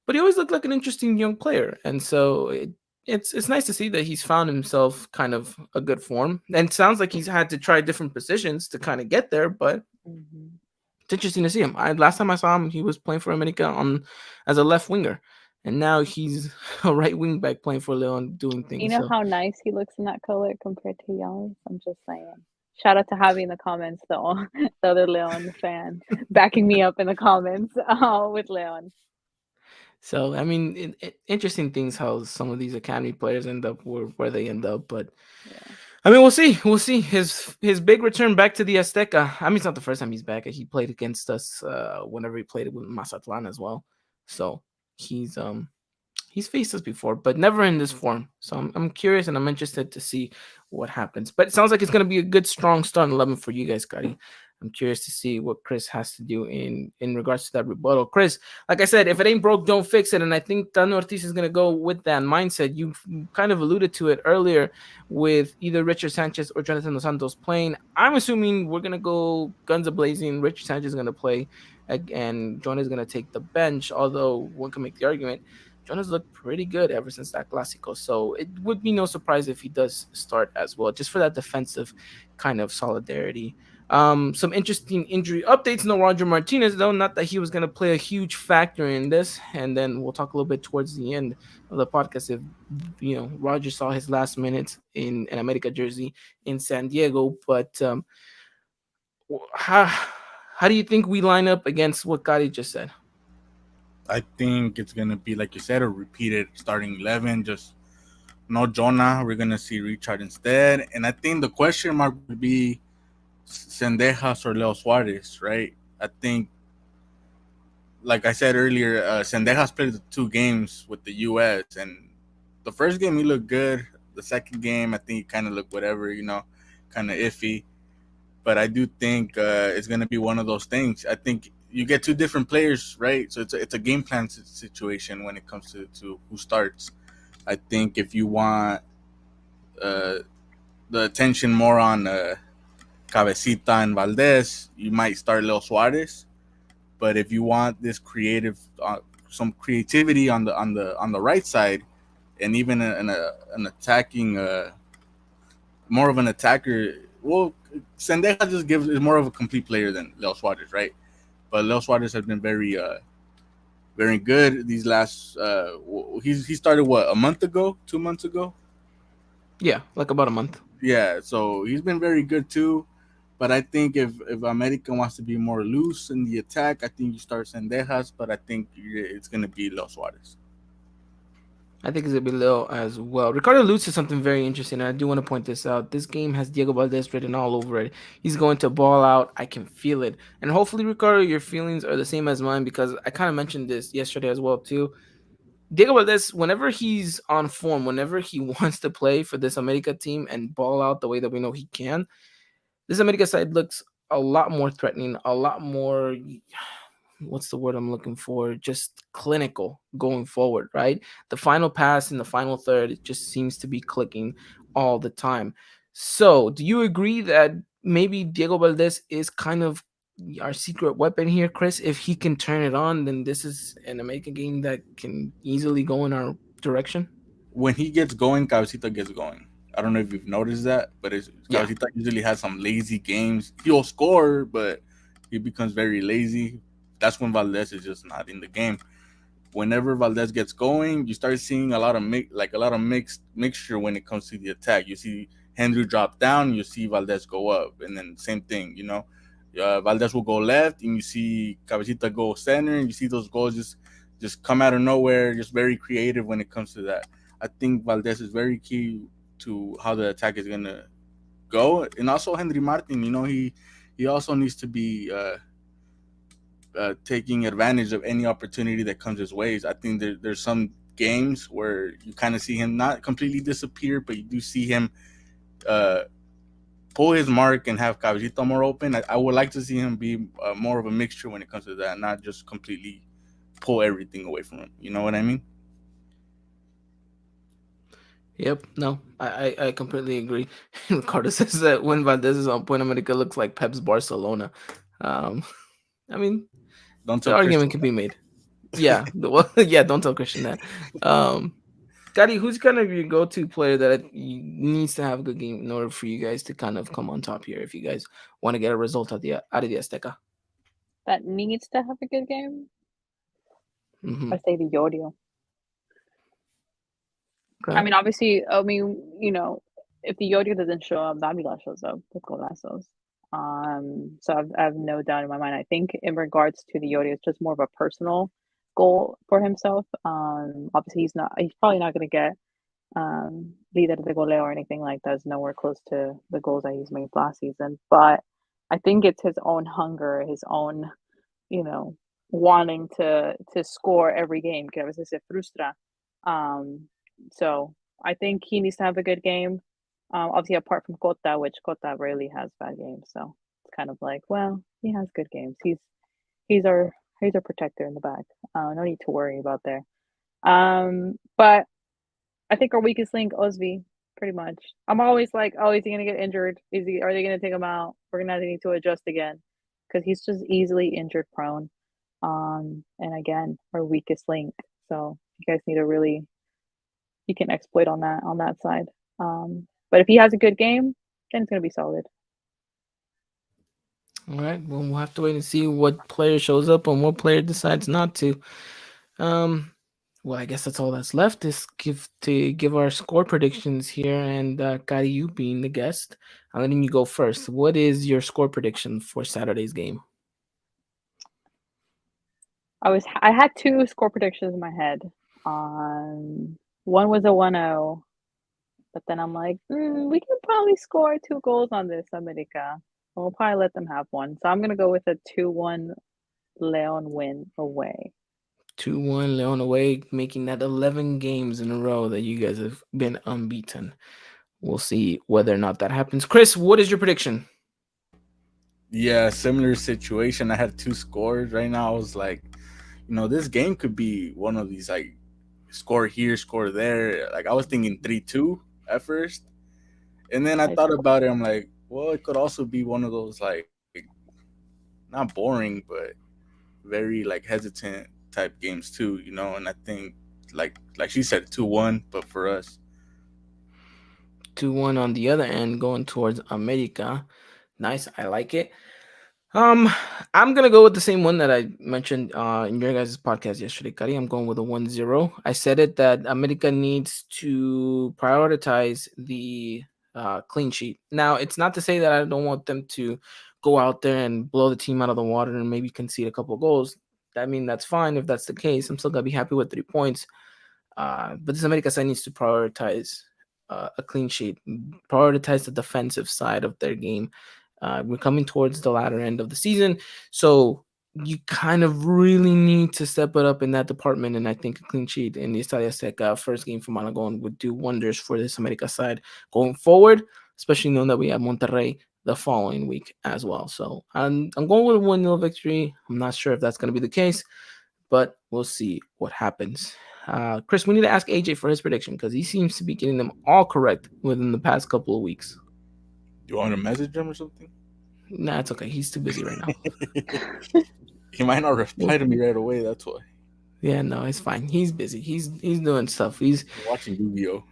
But he always looked like an interesting young player, and so it's nice to see that he's found himself kind of a good form. And it sounds like he's had to try different positions to kind of get there, but it's interesting to see him. Last time I saw him, he was playing for America as a left winger, and now he's a right wing back playing for Leon, doing things. You know how nice he looks in that color compared to Young? I'm just saying. Shout out to Javi in the comments, though, the other Leon fan, backing me up in the comments with Leon. So, I mean, interesting things how some of these Academy players end up where they end up. But, I mean, we'll see. We'll see. His big return back to the Azteca. I mean, it's not the first time he's back. He played against us whenever he played with Mazatlan as well. So, he's faced us before, but never in this form. So I'm curious and I'm interested to see what happens. But it sounds like it's going to be a good, strong start 11 for you guys, Scotty. I'm curious to see what Chris has to do in regards to that rebuttal. Chris, like I said, if it ain't broke, don't fix it. And I think Tano Ortiz is going to go with that mindset. You kind of alluded to it earlier with either Richard Sanchez or Jonathan Dos Santos playing. I'm assuming we're going to go guns a-blazing. Richard Sanchez is going to play, and Jonah is going to take the bench, although one can make the argument Jonas looked pretty good ever since that Clásico, so it would be no surprise if he does start as well, just for that defensive kind of solidarity. Some interesting injury updates. No Roger Martinez, though. Not that he was going to play a huge factor in this, and then we'll talk a little bit towards the end of the podcast if, Roger saw his last minutes in an America jersey in San Diego. But how do you think we line up against what Gotti just said? I think it's going to be, like you said, a repeated starting 11. Just no Jonah. We're going to see Richard instead. And I think the question mark would be Zendejas or Leo Suarez, right? I think, like I said earlier, Zendejas played the 2 games with the U.S. And the first game, he looked good. The second game, I think he kind of looked whatever, kind of iffy. But I do think it's going to be one of those things. I think you get 2 different players, right? So it's a game plan situation when it comes to who starts. I think if you want the attention more on Cabecita and Valdez, you might start Leo Suarez. But if you want this some creativity on the right side, and even an attacking, more of an attacker, well, Zendejas is more of a complete player than Leo Suarez, right? But Leo Suarez has been very, very good these last. He started 2 months ago? Yeah, like about a month. Yeah, so he's been very good too. But I think if America wants to be more loose in the attack, I think you start Sendejas. But I think it's gonna be Leo Suarez. I think it's a bit low as well. Ricardo Lutz is something very interesting, and I do want to point this out. This game has Diego Valdez written all over it. He's going to ball out. I can feel it. And hopefully, Ricardo, your feelings are the same as mine, because I kind of mentioned this yesterday as well, too. Diego Valdez, whenever he's on form, whenever he wants to play for this America team and ball out the way that we know he can, this America side looks a lot more threatening, a lot more, what's the word I'm looking for? Just clinical going forward, right? The final pass in the final third, it just seems to be clicking all the time. So, do you agree that maybe Diego Valdez is kind of our secret weapon here, Chris? If he can turn it on, then this is an American game that can easily go in our direction. When he gets going, Cabecita gets going. I don't know if you've noticed that, but Cabecita usually has some lazy games. He'll score, but he becomes very lazy. That's when Valdez is just not in the game. Whenever Valdez gets going, you start seeing a lot of mixture when it comes to the attack. You see Henry drop down, you see Valdez go up, and then same thing. Valdez will go left, and you see Cabecita go center, and you see those goals just come out of nowhere. Just very creative when it comes to that. I think Valdez is very key to how the attack is gonna go, and also Henry Martin. He also needs to be taking advantage of any opportunity that comes his ways. I think there's some games where you kind of see him not completely disappear, but you do see him pull his mark and have Cabecita more open. I would like to see him be more of a mixture when it comes to that, not just completely pull everything away from him. You know what I mean? Yep. No, I completely agree. Ricardo says that when Valdez is on point, America looks like Pep's Barcelona. I mean, Don't the tell argument Christian can be made. Yeah. Yeah, don't tell Christian that. Gotti, who's kind of your go-to player that needs to have a good game in order for you guys to kind of come on top here if you guys want to get a result out of the Azteca? That needs to have a good game. Mhm. I say the Yodio. Okay. I mean, obviously, if the Yodio doesn't show up, Davila shows up with golazos. So I have no doubt in my mind. I think in regards to the Yodio, it's just more of a personal goal for himself. Obviously, he's probably not going to get líder de goleo or anything like that. It's nowhere close to the goals that he's made last season. But I think it's his own hunger, his own, wanting to score every game. Que a veces se frustra. So I think he needs to have a good game. Obviously, apart from Cota, which Cota rarely has bad games, so it's kind of like, well, he has good games. He's our protector in the back. No need to worry about there. But I think our weakest link, Osvi, pretty much. I'm always like, oh, is he gonna get injured? Are they gonna take him out? We're gonna need to adjust again because he's just easily injured prone. And again, our weakest link. So you guys need to you can exploit on that side. But if he has a good game, then it's going to be solid. All right. Well, we'll have to wait and see what player shows up and what player decides not to. Well, I guess that's all that's left is give our score predictions here. And Kari, you being the guest, I'm letting you go first. What is your score prediction for Saturday's game? I had two score predictions in my head. One was a 1-0. But then I'm like, we can probably score 2 goals on this, America. We'll probably let them have one. So I'm going to go with a 2-1 Leon win away. 2-1 Leon away, making that 11 games in a row that you guys have been unbeaten. We'll see whether or not that happens. Chris, what is your prediction? Yeah, similar situation. I had 2 scores. Right now, I was like, this game could be one of these, like, score here, score there. Like, I was thinking 3-2 at first, and then I thought about it. I'm like, well, it could also be one of those, like, not boring but very like hesitant type games too, and I think like she said 2-1, but for us 2-1 on the other end going towards America. Nice, I like it. I'm gonna go with the same one that I mentioned in your guys' podcast yesterday, Kari. I'm going with a 1-0. I said it that America needs to prioritize the clean sheet. Now, it's not to say that I don't want them to go out there and blow the team out of the water and maybe concede a couple of goals. I mean, that's fine if that's the case. I'm still gonna be happy with 3 points. But this America side needs to prioritize a clean sheet, prioritize the defensive side of their game. We're coming towards the latter end of the season, so you kind of really need to step it up in that department. And I think a clean sheet in the Estadio Azteca first game for Malagon would do wonders for this America side going forward, especially knowing that we have Monterrey the following week as well. So I'm going with a 1-0 victory. I'm not sure if that's going to be the case, but we'll see what happens. Chris, we need to ask AJ for his prediction because he seems to be getting them all correct within the past couple of weeks. You want to message him or something? Nah, it's okay. He's too busy right now. He might not reply to me right away. That's why. Yeah, no, it's fine. He's busy. He's doing stuff. He's watching Yu-Gi-Oh.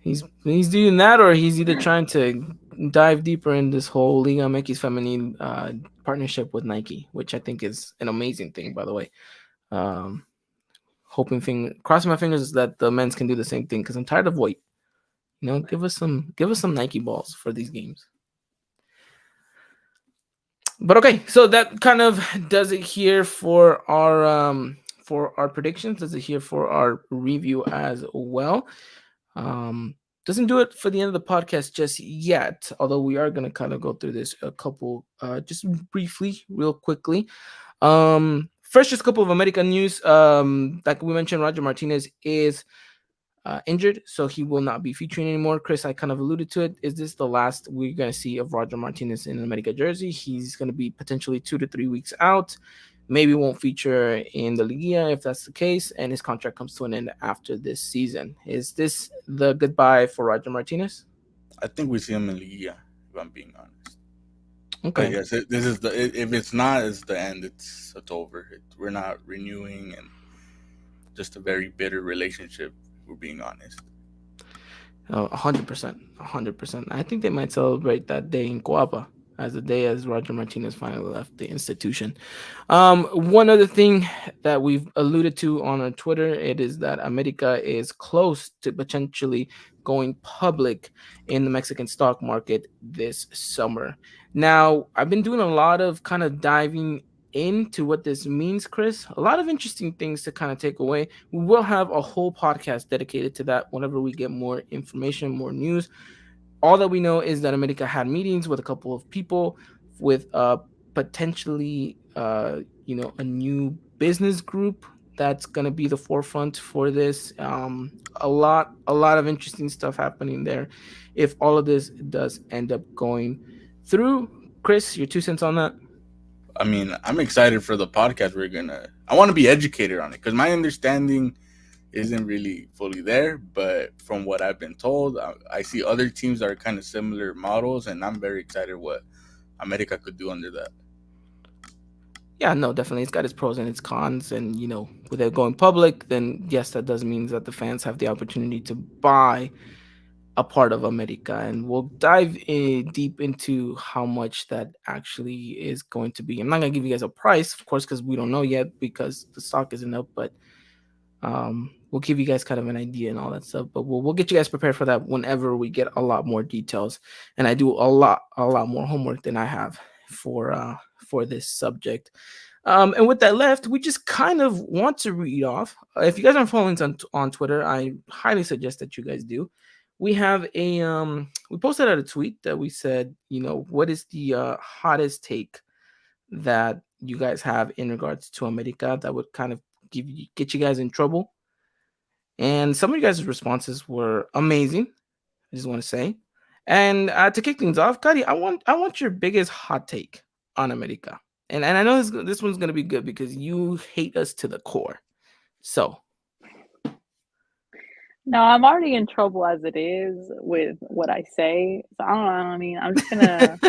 He's doing that, or he's either trying to dive deeper in this whole Liga MX Femenil partnership with Nike, which I think is an amazing thing, by the way. Crossing my fingers that the men's can do the same thing because I'm tired of white. You know, give us some Nike balls for these games. But okay, so that kind of does it here for our predictions. Does it here for our review as well. Doesn't do it for the end of the podcast just yet, although we are going to kind of go through this a couple just briefly, real quickly. First, just a couple of American news. Like we mentioned, Roger Martinez is injured, so he will not be featuring anymore. Chris, I kind of alluded to it. Is this the last we're going to see of Roger Martinez in an America jersey? He's going to be potentially 2 to 3 weeks out. Maybe won't feature in the Liga if that's the case, and his contract comes to an end after this season. Is this the goodbye for Roger Martinez? I think we see him in Liga, if I'm being honest. Okay. But yes, this is if it's not, it's the end. It's over. We're not renewing, and just a very bitter relationship. We're being honest. 100%. I think they might celebrate that day in Coapa as the day as Roger Martinez finally left the institution. One other thing that we've alluded to on our Twitter, it is that America is close to potentially going public in the Mexican stock market this summer. Now, I've been doing a lot of kind of diving into what this means, Chris. A lot of interesting things to kind of take away. We will have a whole podcast dedicated to that whenever we get more information, more news. All that we know is that America had meetings with a couple of people with potentially, a new business group that's going to be the forefront for this. A lot of interesting stuff happening there. If all of this does end up going through, Chris, your 2 cents on that? I mean, I'm excited for the podcast. I want to be educated on it because my understanding isn't really fully there, but from what I've been told, I see other teams that are kind of similar models, and I'm very excited what America could do under that. Yeah, no, definitely. It's got its pros and its cons, and, with it going public, then yes, that does mean that the fans have the opportunity to buy a part of America, and we'll dive deep into how much that actually is going to be. I'm not going to give you guys a price, of course, because we don't know yet because the stock isn't up, but we'll give you guys kind of an idea and all that stuff, but we'll get you guys prepared for that whenever we get a lot more details. And I do a lot more homework than I have for this subject. And with that left, we just kind of want to read off. If you guys aren't following us on Twitter, I highly suggest that you guys do. We have we posted out a tweet that we said, what is the hottest take that you guys have in regards to America that would kind of get you guys in trouble? And some of you guys' responses were amazing, I just want to say. And to kick things off, Kari, I want your biggest hot take on America. And I know this one's going to be good because you hate us to the core. So. No, I'm already in trouble as it is with what I say. So I don't know. I mean, I'm just gonna.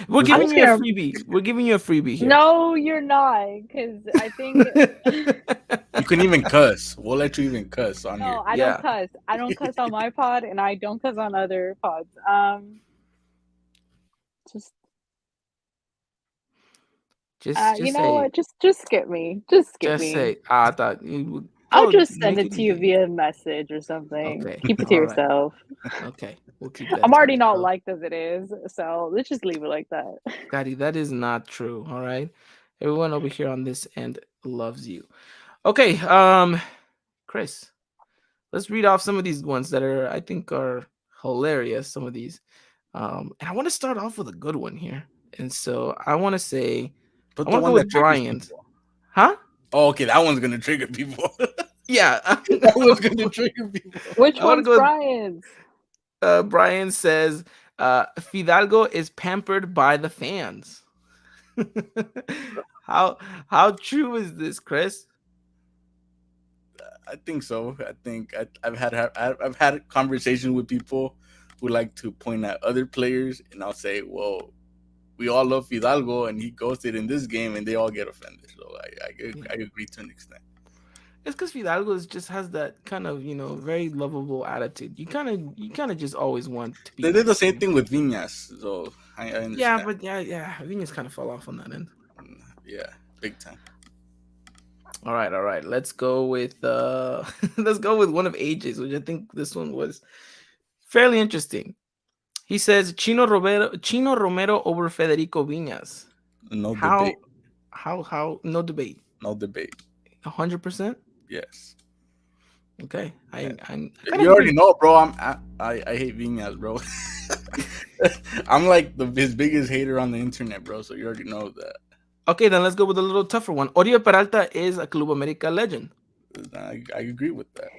We're giving you a freebie. We're giving you a freebie here. No, you're not, because I think you can even cuss. We'll let you even cuss on here. No, I don't cuss. I don't cuss on my pod, and I don't cuss on other pods. Just you know what? Just skip me. Just skip me. Just say, I thought you I'll Oh, just send make it to you easy. via message or something. Okay. Keep it to All right. yourself. Okay. We'll keep that. I'm to already not ourselves. liked as it is, so let's just leave it like that. Gotti, that is not true. All right. Everyone over here on this end loves you. Okay. Chris, let's read off some of these ones that I think are hilarious. Some of these. And I want to start off with a good one here. And so I want to say, Put I the want to go one with that triggers Brian's. people. Huh? Oh, okay, that one's gonna trigger people. Yeah. That one's gonna trigger people. Which I wanna one's go with- Brian's? Brian says, Fidalgo is pampered by the fans. How true is this, Chris? I think so. I think I've had conversations with people who like to point at other players, and I'll say, "Well, we all love Fidalgo, and he ghosted in this game," and they all get offended. So I agree to an extent. It's because Fidalgo just has that kind of very lovable attitude. You kind of just always want to be. They did the same thing with Viñas, so I understand. Yeah, but yeah, Venus kind of fell off on that end. Yeah, big time. All right. Let's go with let's go with one of AJ's, which I think this one was fairly interesting. He says Chino Romero over Federico Viñas. No How debate. how no debate. No debate. 100%. Yes. Okay, I You already know, bro. I hate Viñas, bro. I'm like his biggest hater on the internet, bro. So you already know that. Okay, then let's go with a little tougher one. Oriol Peralta is a Club America legend. I agree with that.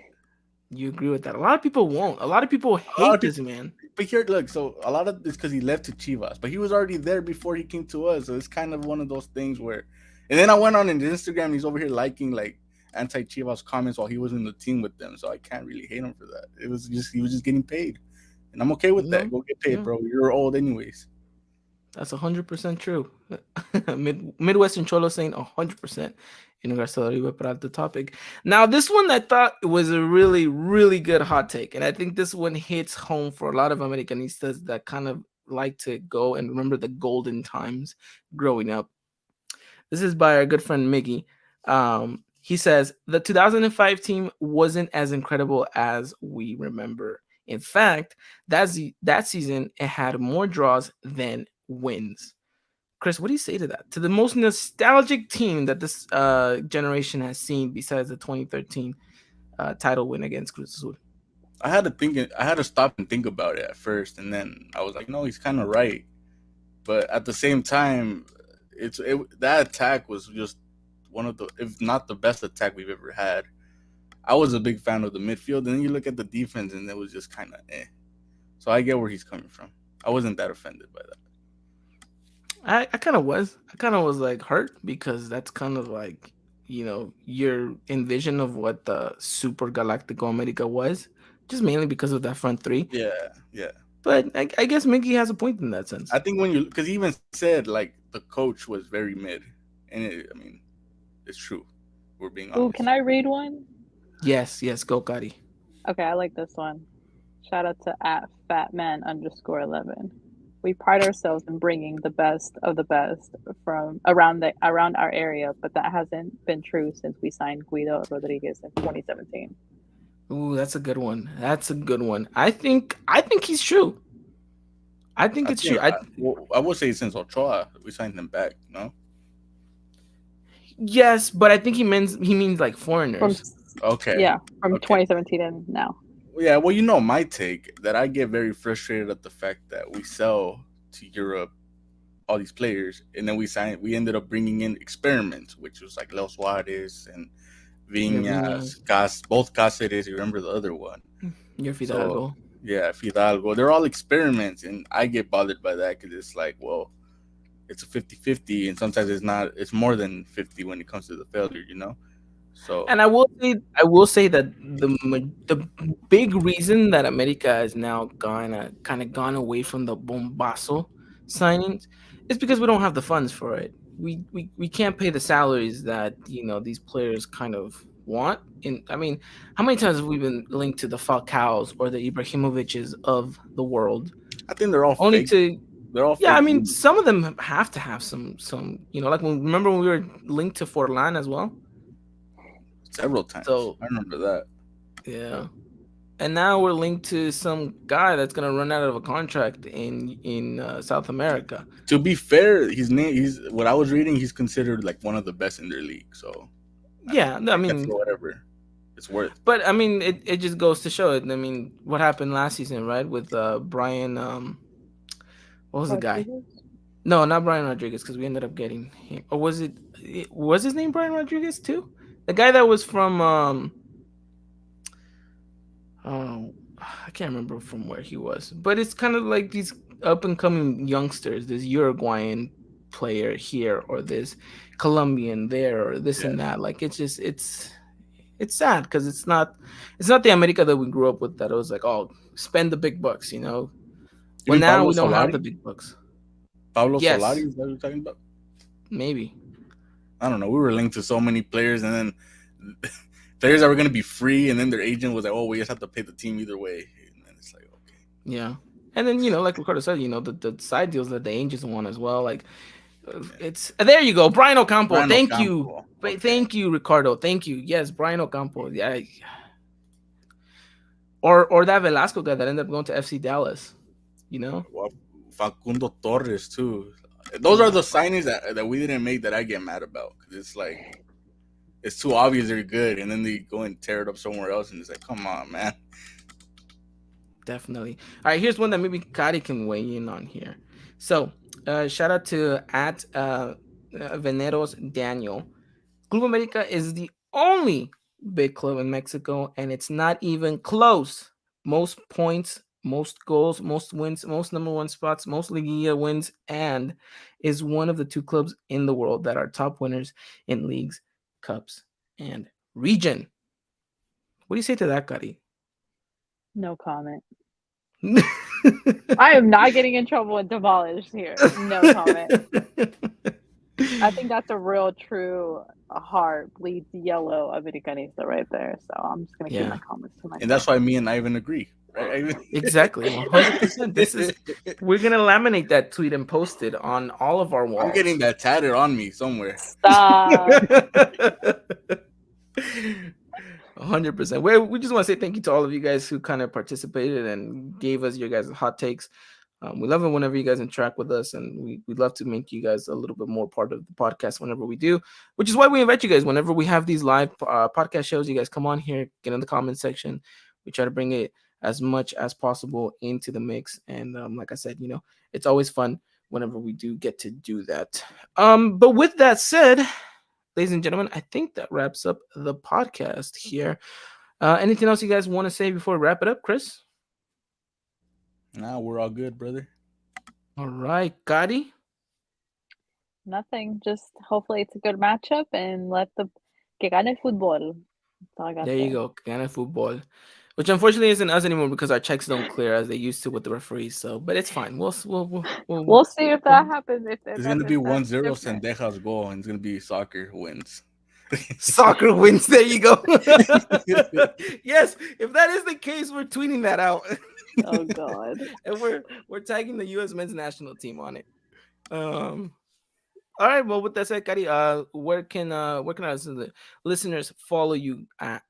You agree with that? A lot of people won't. A lot of people hate this man. But here, look. So a lot of this because he left to Chivas, but he was already there before he came to us. So it's kind of one of those things where. And then I went on his Instagram. And he's over here liking like anti-Chivas comments while he was in the team with them. So I can't really hate him for that. He was just getting paid, and I'm okay with that. Go get paid, bro. You're old anyways. That's 100% true. Midwestern Cholo saying 100% in regards to the Oriol Peralta topic. Now, this one I thought was a really, really good hot take. And I think this one hits home for a lot of Americanistas that kind of like to go and remember the golden times growing up. This is by our good friend Miggy. He says, the 2005 team wasn't as incredible as we remember. In fact, that season, it had more draws than wins. Chris, what do you say to that? To the most nostalgic team that this generation has seen besides the 2013 title win against Cruz Azul. I had to stop and think about it at first, and then I was like, no, he's kind of right. But at the same time, that attack was just one of the, if not the best attack we've ever had. I was a big fan of the midfield, and then you look at the defense, and it was just kind of eh. So I get where he's coming from. I wasn't that offended by that. I kind of was. I kind of was like hurt because that's kind of like, your envision of what the Super Galactico America was, just mainly because of that front three. Yeah. But I guess Mickey has a point in that sense. I think because he even said like the coach was very mid, and it's true. We're being honest. Ooh, can I read one? Yes, go Gotti. Okay, I like this one. Shout out to @fatman_11. We pride ourselves in bringing the best of the best from around our area, but that hasn't been true since we signed Guido Rodriguez in 2017. Ooh, that's a good one. I think he's true. I think it's true. I would say since Ochoa, we signed him back. No. Yes, but I think he means like foreigners. Okay. Yeah, from 2017 and now. Yeah, well, my take that I get very frustrated at the fact that we sell to Europe all these players, and then we ended up bringing in experiments, which was like Leo Suarez and Viñas, both Cáceres. You remember the other one? You're Fidalgo. So, yeah, Fidalgo. They're all experiments, and I get bothered by that because it's like, well, it's a 50-50, and sometimes it's not. It's more than 50 when it comes to the failure, So, and I will say that the big reason that America has now kind of gone away from the Bombazo signings is because we don't have the funds for it. We can't pay the salaries that these players kind of want. And I mean, how many times have we been linked to the Falcaos or the Ibrahimoviches of the world? I think they're all only fake. They're all yeah. fake. I mean, some of them have to have some like remember when we were linked to Forlan as well. several times. So I remember that. yeah. And now we're linked to some guy that's gonna run out of a contract in South America. To be fair, he's what I was reading. He's considered like one of the best in their league. So Yeah, I I guess mean, for whatever it's worth. but I mean, it just goes to show it. I mean, what happened last season, right? With Brian, what was the guy? Rodriguez? No, not Brian Rodriguez, because we ended up getting him. Or was it? Was his name Brian Rodriguez too? The guy that was from oh, I can't remember from where he was, but it's kind of like these up and coming youngsters. This Uruguayan player here, or this Colombian there, or this and that. Like it's just it's sad because it's not the America that we grew up with. That it was like, oh, spend the big bucks, you know. You Well, mean now Pablo we don't have Solari? the big bucks. Pablo Yes. Solari, is that what you're talking about? Maybe. I don't know. We were linked to so many players, and then players that were going to be free, and then their agent was like, "Oh, we just have to pay the team either way." And then it's like, okay, Yeah. And then, like Ricardo said, the side deals that the Angels want as well. Like, it's there you go, Brian Ocampo. Brian Thank Ocampo. you, Okay. thank you, Ricardo. Thank you. Yes, Brian Ocampo. Yeah. Or that Velasco guy that ended up going to FC Dallas. Well, Facundo Torres too. Those are the signings that we didn't make that I get mad about, because it's like it's too obvious they're good, and then they go and tear it up somewhere else, and it's like, come on, man. Definitely. All right, here's one that maybe Kari can weigh in on here. So, shout out to at Veneros Daniel. Club America is the only big club in Mexico, and it's not even close. Most points, most goals, most wins, most number one spots, most Liguilla wins, and is one of the two clubs in the world that are top winners in leagues, cups, and region. What do you say to that, Kari? No comment. I am not getting in trouble and demolished here. No comment. I think that's a real, true heart bleeds yellow Americanista right there. So I'm just gonna keep my comments to myself. And that's why me and Ivan agree, right? Exactly, 100%. We're gonna laminate that tweet and post it on all of our walls. I'm getting that tatted on me somewhere. Stop. 100%. We just want to say thank you to all of you guys who kind of participated and gave us your guys' hot takes. We love it whenever you guys interact with us, and we'd love to make you guys a little bit more part of the podcast whenever we do, which is why we invite you guys whenever we have these live podcast shows. You guys come on here, get in the comment section. We try to bring it as much as possible into the mix, and like I said, it's always fun whenever we do get to do that. But with that said, ladies and gentlemen, I think that wraps up the podcast here. Anything else you guys want to say before we wrap it up, Chris? Nah, we're all good, brother. All right, Kari? Nothing. Just hopefully it's a good matchup and let the que gane fútbol. That's all I got. There you go, que gane fútbol. Which unfortunately isn't us anymore because our checks don't clear as they used to with the referees. So, but it's fine. We'll see if that happens. It's gonna be 1-0 Sendejas goal, and it's gonna be soccer wins. Soccer wins. There you go. Yes, if that is the case, we're tweeting that out. Oh God! And we're tagging the U.S. men's national team on it. All right. Well, with that said, Kari, where can our listeners follow you at?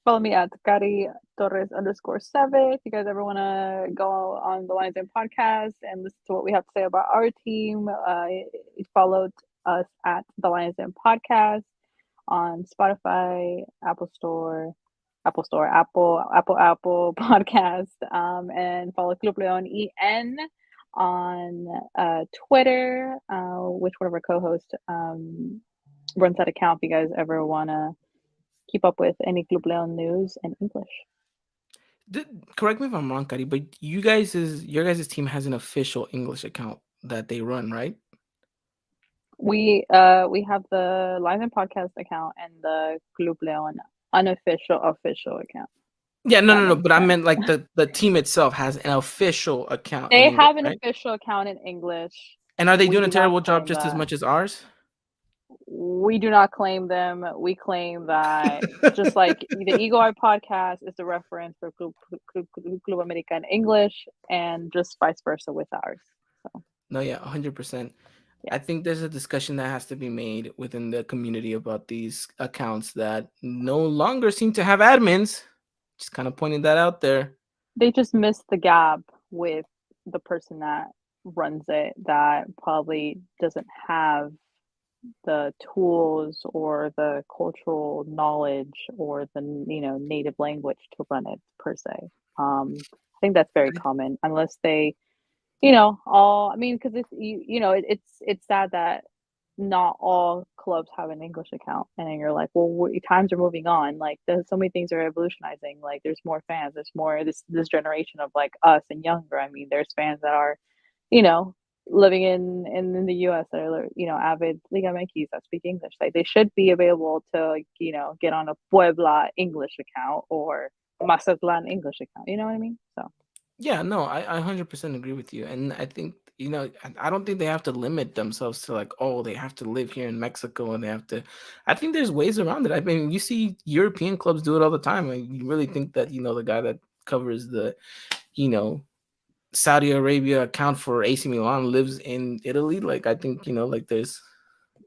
Follow me at Kari Torres_7. If you guys ever want to go on the Lions Den podcast and listen to what we have to say about our team, follow us at the Lions Den podcast on Spotify, Apple podcast, and follow Club Leon EN on Twitter, which one of our co-hosts runs that account if you guys ever want to keep up with any Club Leon news in English. Correct me if I'm wrong, Kari, but your guys' team has an official English account that they run, right? We have the Lions Den podcast account and the Club Leon official account. Yeah, no, but I meant like the team itself has an official account. They have an official account in English. And are they doing a terrible job just as much as ours? We do not claim them. We claim that just like the Eagle Eye podcast is the reference for Club America in English, and just vice versa with ours. So. No, yeah, 100%. I think there's a discussion that has to be made within the community about these accounts that no longer seem to have admins. Just kind of pointing that out there. They just missed the gap with the person that runs it, that probably doesn't have the tools or the cultural knowledge or the native language to run it per se. I think that's very common, unless they because it's sad that not all clubs have an English account, and then you're like, well, times are moving on, like there's so many things are revolutionizing, like there's more fans, there's more this generation of like us and younger. I mean, there's fans that are living in the US that are avid Liga MX that speak English. Like they should be available to get on a Puebla English account or Mazatlan English account, you know what I mean? So yeah, no, I 100% agree with you. And I think, I don't think they have to limit themselves to like, oh, they have to live here in Mexico and they have to. I think there's ways around it. I mean, you see European clubs do it all the time. Like, you really think that, the guy that covers the, Saudi Arabia account for AC Milan lives in Italy? Like, I think, like there's.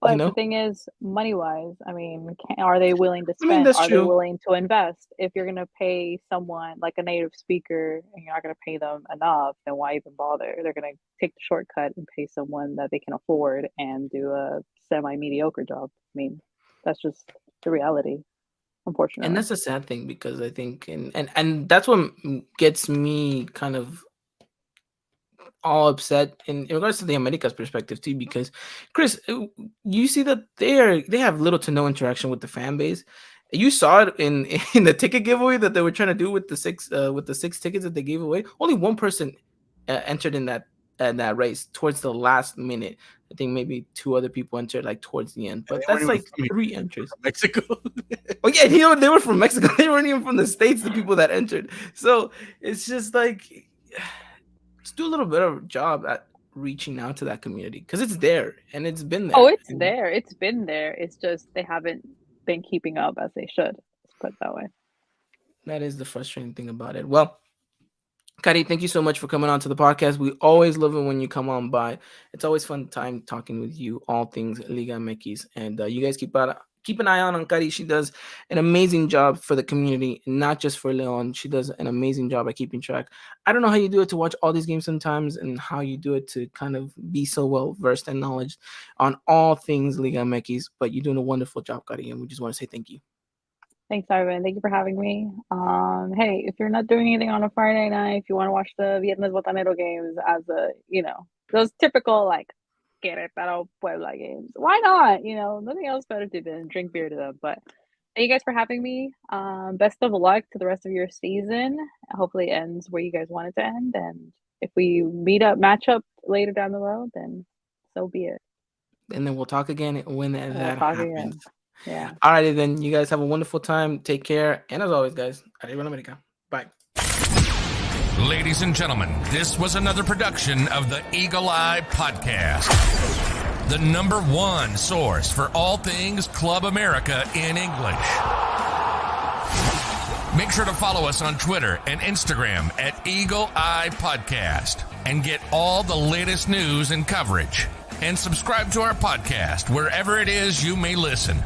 But the thing is, money-wise, I mean, are they willing to spend? I mean, that's are true. They willing to invest? If you're going to pay someone like a native speaker and you're not going to pay them enough, then why even bother? They're going to take the shortcut and pay someone that they can afford and do a semi-mediocre job. I mean, that's just the reality, unfortunately. And that's a sad thing, because I think, and that's what gets me kind of all upset in regards to the America's perspective too, because Chris, you see that they have little to no interaction with the fan base. You saw it in the ticket giveaway that they were trying to do with the six tickets that they gave away. Only one person entered in that race towards the last minute. I think maybe two other people entered like towards the end, but that's like 3 entries. Mexico. Oh yeah, they were from Mexico. They weren't even from the States, the people that entered. So it's just like, just do a little bit of a job at reaching out to that community, because it's there and it's been there. Oh, it's there. It's been there. It's just they haven't been keeping up as they should. Let's put it that way. That is the frustrating thing about it. Well, Kari, thank you so much for coming on to the podcast. We always love it when you come on by. It's always fun time talking with you, all things Liga MX. And you guys keep an eye on Kari. She does an amazing job for the community, not just for Leon. She does an amazing job at keeping track. I don't know how you do it to watch all these games sometimes, and how you do it to kind of be so well versed and knowledge on all things Liga MX, but you're doing a wonderful job, Kari, and we just want to say thank you. Thanks, Ivan. Thank you for having me. Hey, if you're not doing anything on a Friday night, if you want to watch the Viernes Botanero games as those typical like Querétaro Puebla games, why not? Nothing else better to do than drink beer to them. But thank you guys for having me. Best of luck to the rest of your season. Hopefully it ends where you guys want it to end. And if we match up later down the road, then so be it. And then we'll talk again when that happens. Again. Yeah. All righty then. You guys have a wonderful time. Take care. And as always, guys, Arriba America. Bye. Ladies and gentlemen, this was another production of the Eagle Eye Podcast, the #1 source for all things Club America in English. Make sure to follow us on Twitter and Instagram at Eagle Eye Podcast and get all the latest news and coverage. And subscribe to our podcast wherever it is you may listen.